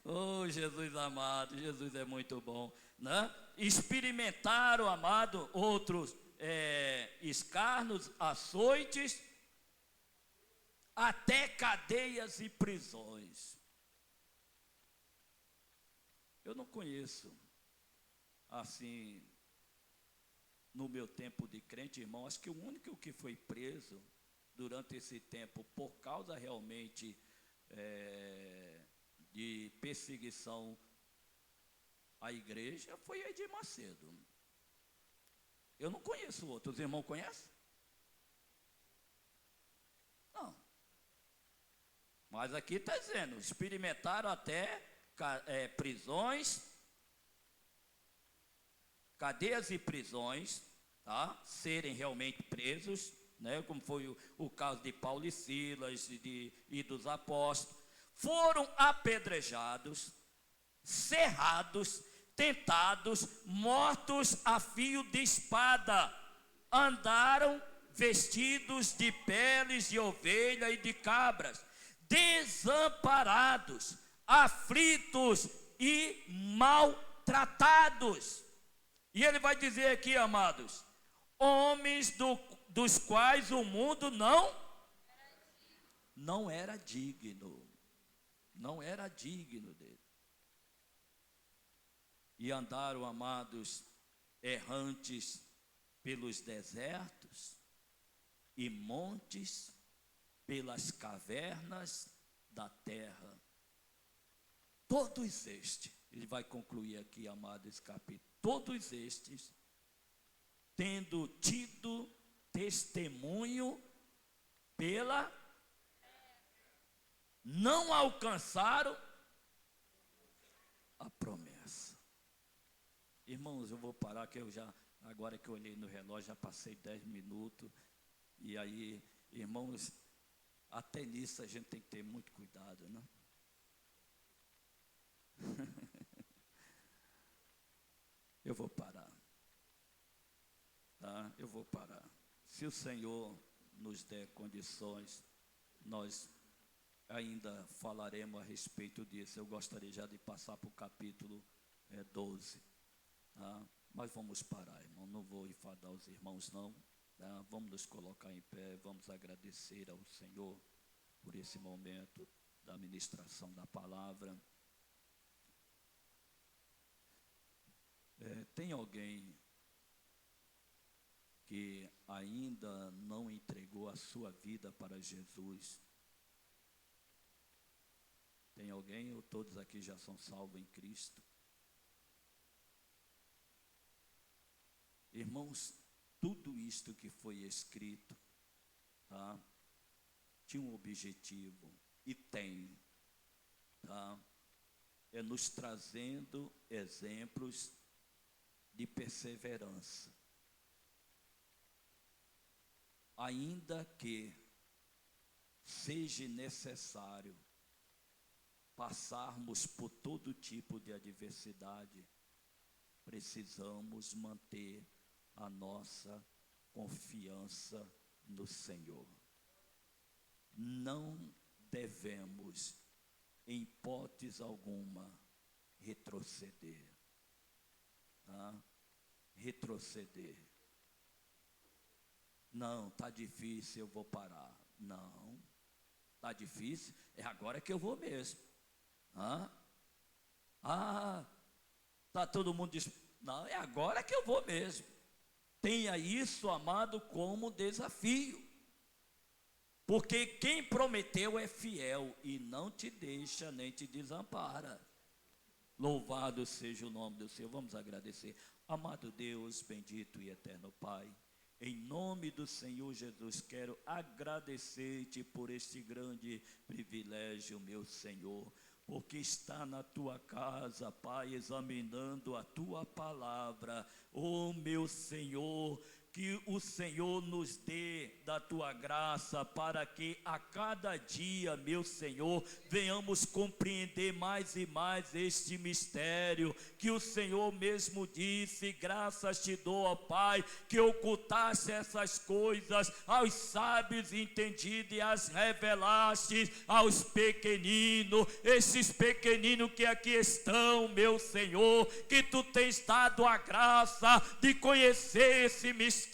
Oh, Jesus amado, Jesus é muito bom, né? Experimentaram, amado, outros escarnos, açoites, até cadeias e prisões. Eu não conheço, assim, no meu tempo de crente, irmão, acho que o único que foi preso durante esse tempo, por causa realmente de perseguição à igreja, foi Edir Macedo. Eu não conheço outro. Os irmãos conhecem? Não. Mas aqui está dizendo, experimentaram até prisões, cadeias e prisões, tá? Serem realmente presos, né? Como foi o caso de Paulo e Silas e dos apóstolos. Foram apedrejados, cerrados, tentados, mortos a fio de espada. Andaram vestidos de peles de ovelha e de cabras, desamparados, aflitos e maltratados. E ele vai dizer aqui, amados, homens dos quais o mundo não era digno. Não era digno dele. E andaram, amados, errantes pelos desertos e montes, pelas cavernas da terra. Todos estes, ele vai concluir aqui, amado, esse capítulo. Todos estes, tendo tido testemunho não alcançaram a promessa. Irmãos, eu vou parar, que agora que eu olhei no relógio, já passei 10 minutos. E aí, irmãos, até nisso a gente tem que ter muito cuidado, né? Eu vou parar. Tá? Eu vou parar. Se o Senhor nos der condições, nós ainda falaremos a respeito disso. Eu gostaria já de passar para o capítulo 12. Tá? Mas vamos parar, irmão. Não vou enfadar os irmãos, não. Tá? Vamos nos colocar em pé. Vamos agradecer ao Senhor por esse momento da ministração da palavra. Tem alguém que ainda não entregou a sua vida para Jesus? Tem alguém ou todos aqui já são salvos em Cristo? Irmãos, tudo isto que foi escrito, tá? Tinha um objetivo e tem, tá? É nos trazendo exemplos de perseverança. Ainda que seja necessário passarmos por todo tipo de adversidade, precisamos manter a nossa confiança no Senhor. Não devemos, em hipótese alguma, retroceder. Tá? Retroceder. Não, está difícil, eu vou parar. Não, está difícil, é agora que eu vou mesmo. Está todo mundo dizendo, não, é agora que eu vou mesmo. Tenha isso, amado, como desafio. Porque quem prometeu é fiel e não te deixa nem te desampara. Louvado seja o nome do Senhor. Vamos agradecer. Amado Deus, bendito e eterno Pai, em nome do Senhor Jesus, quero agradecer-te por este grande privilégio, meu Senhor, porque está na tua casa, Pai, examinando a tua palavra. Oh, meu Senhor, que o Senhor nos dê da tua graça, para que a cada dia, meu Senhor, venhamos compreender mais e mais este mistério, que o Senhor mesmo disse: graças te dou, ó Pai, que ocultaste essas coisas aos sábios entendidos e as revelaste aos pequeninos, esses pequeninos que aqui estão, meu Senhor, que tu tens dado a graça de conhecer esse mistério,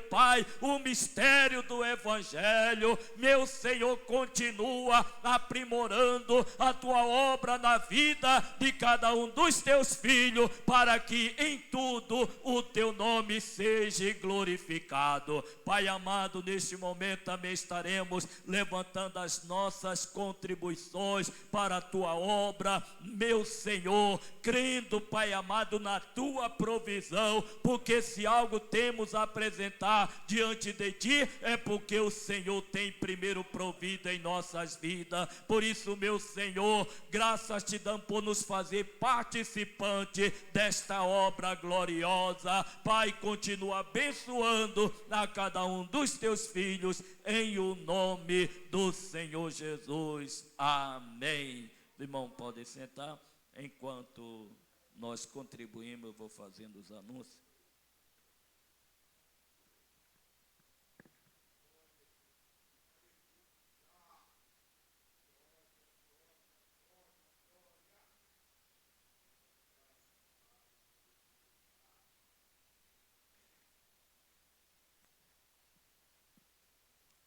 Pai, o mistério do Evangelho. Meu Senhor, continua aprimorando a tua obra na vida de cada um dos teus filhos, para que em tudo o teu nome seja glorificado. Pai amado, neste momento também estaremos levantando as nossas contribuições para a tua obra, meu Senhor, crendo, Pai amado, na tua provisão, porque se algo temos a apresentar diante de ti, é porque o Senhor tem primeiro provido em nossas vidas. Por isso, meu Senhor, graças te damos por nos fazer participante desta obra gloriosa. Pai, continua abençoando a cada um dos teus filhos, em o nome do Senhor Jesus. Amém. Irmão, pode sentar. Enquanto nós contribuímos, eu vou fazendo os anúncios.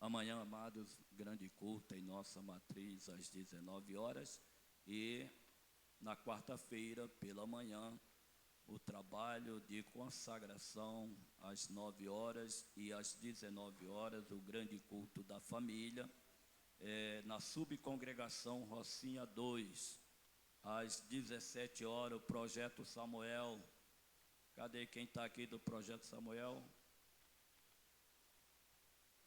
Amanhã, amados, grande culto em nossa matriz às 19 horas. E na quarta-feira, pela manhã, o trabalho de consagração às 9 horas e às 19 horas, o grande culto da família. Na subcongregação Rocinha 2, às 17 horas, o Projeto Samuel. Cadê quem está aqui do Projeto Samuel?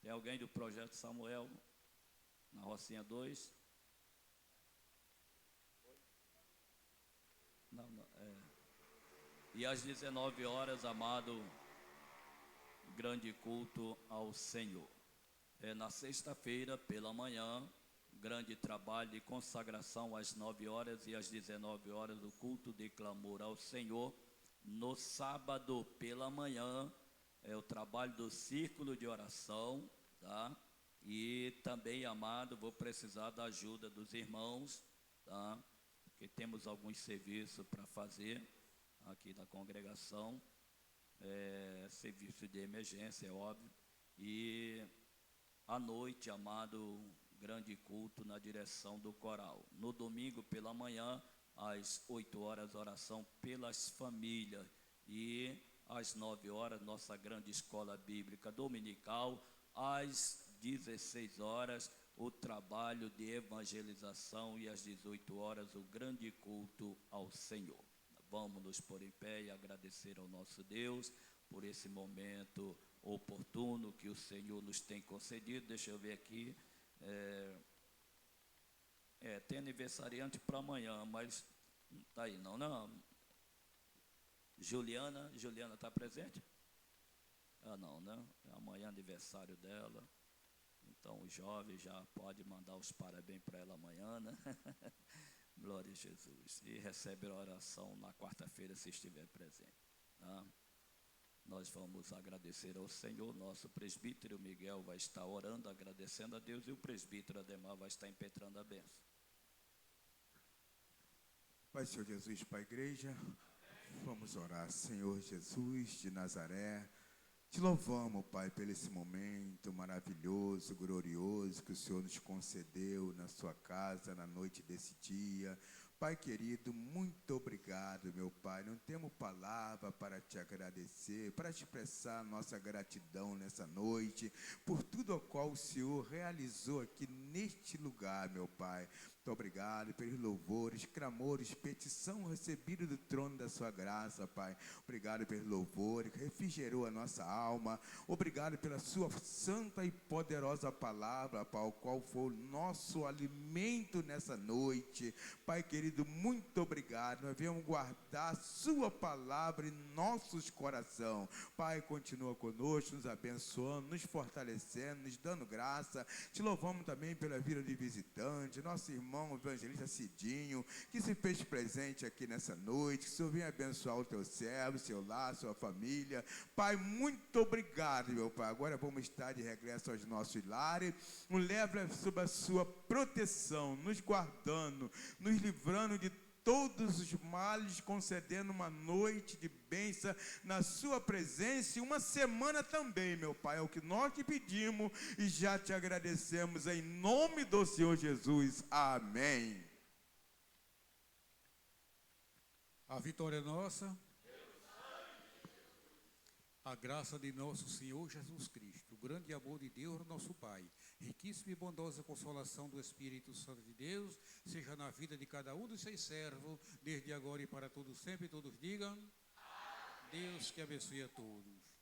Tem alguém do Projeto Samuel na Rocinha 2? Não, E às 19 horas, amado, grande culto ao Senhor. Na sexta-feira, pela manhã, grande trabalho de consagração às 9 horas e às 19 horas, o culto de clamor ao Senhor. No sábado, pela manhã, o trabalho do círculo de oração, tá? E também, amado, vou precisar da ajuda dos irmãos, tá? Porque temos alguns serviços para fazer aqui na congregação, serviço de emergência, é óbvio. E à noite, amado, grande culto na direção do coral. No domingo, pela manhã, às 8 horas, oração pelas famílias. E às 9 horas, nossa grande escola bíblica dominical. Às 16 horas, o trabalho de evangelização. E às 18 horas, o grande culto ao Senhor. Vamos nos pôr em pé e agradecer ao nosso Deus por esse momento oportuno que o Senhor nos tem concedido. Deixa eu ver aqui. Tem aniversariante para amanhã, mas não está aí não, não. Juliana está presente? Não, né? Amanhã é aniversário dela. Então o jovem já pode mandar os parabéns para ela amanhã, né? Glória a Jesus. E recebe a oração na quarta-feira, se estiver presente. Tá? Nós vamos agradecer ao Senhor. Nosso presbítero Miguel vai estar orando, agradecendo a Deus, e o presbítero Ademar vai estar impetrando a bênção. Pai, Senhor Jesus, para a igreja, vamos orar. Senhor Jesus de Nazaré, te louvamos, Pai, por esse momento maravilhoso, glorioso que o Senhor nos concedeu na sua casa, na noite desse dia. Pai querido, muito obrigado, meu Pai. Não temos palavra para te agradecer, para te expressar nossa gratidão nessa noite, por tudo o qual o Senhor realizou aqui neste lugar, meu Pai. Muito obrigado pelos louvores, clamores, petição recebida do trono da sua graça, Pai. Obrigado pelos louvores que refrigerou a nossa alma. Obrigado pela sua santa e poderosa palavra, Pai, o qual foi o nosso alimento nessa noite. Pai querido, querido, muito obrigado. Nós viemos guardar a sua palavra em nossos corações. Pai, continua conosco, nos abençoando, nos fortalecendo, nos dando graça. Te louvamos também pela vida de visitante, nosso irmão evangelista Cidinho, que se fez presente aqui nessa noite. Que o Senhor venha abençoar o teu servo, seu lar, sua família. Pai, muito obrigado, meu Pai. Agora vamos estar de regresso aos nossos lares. Nos leva sob a sua proteção, nos guardando, nos livrando de todos os males, concedendo uma noite de bênção na sua presença e uma semana também, meu Pai. É o que nós te pedimos e já te agradecemos em nome do Senhor Jesus. Amém. A vitória é nossa. A graça de nosso Senhor Jesus Cristo, o grande amor de Deus, nosso Pai, riquíssima e bondosa consolação do Espírito Santo de Deus, seja na vida de cada um dos seus servos, desde agora e para todos sempre, todos digam, Deus que abençoe a todos.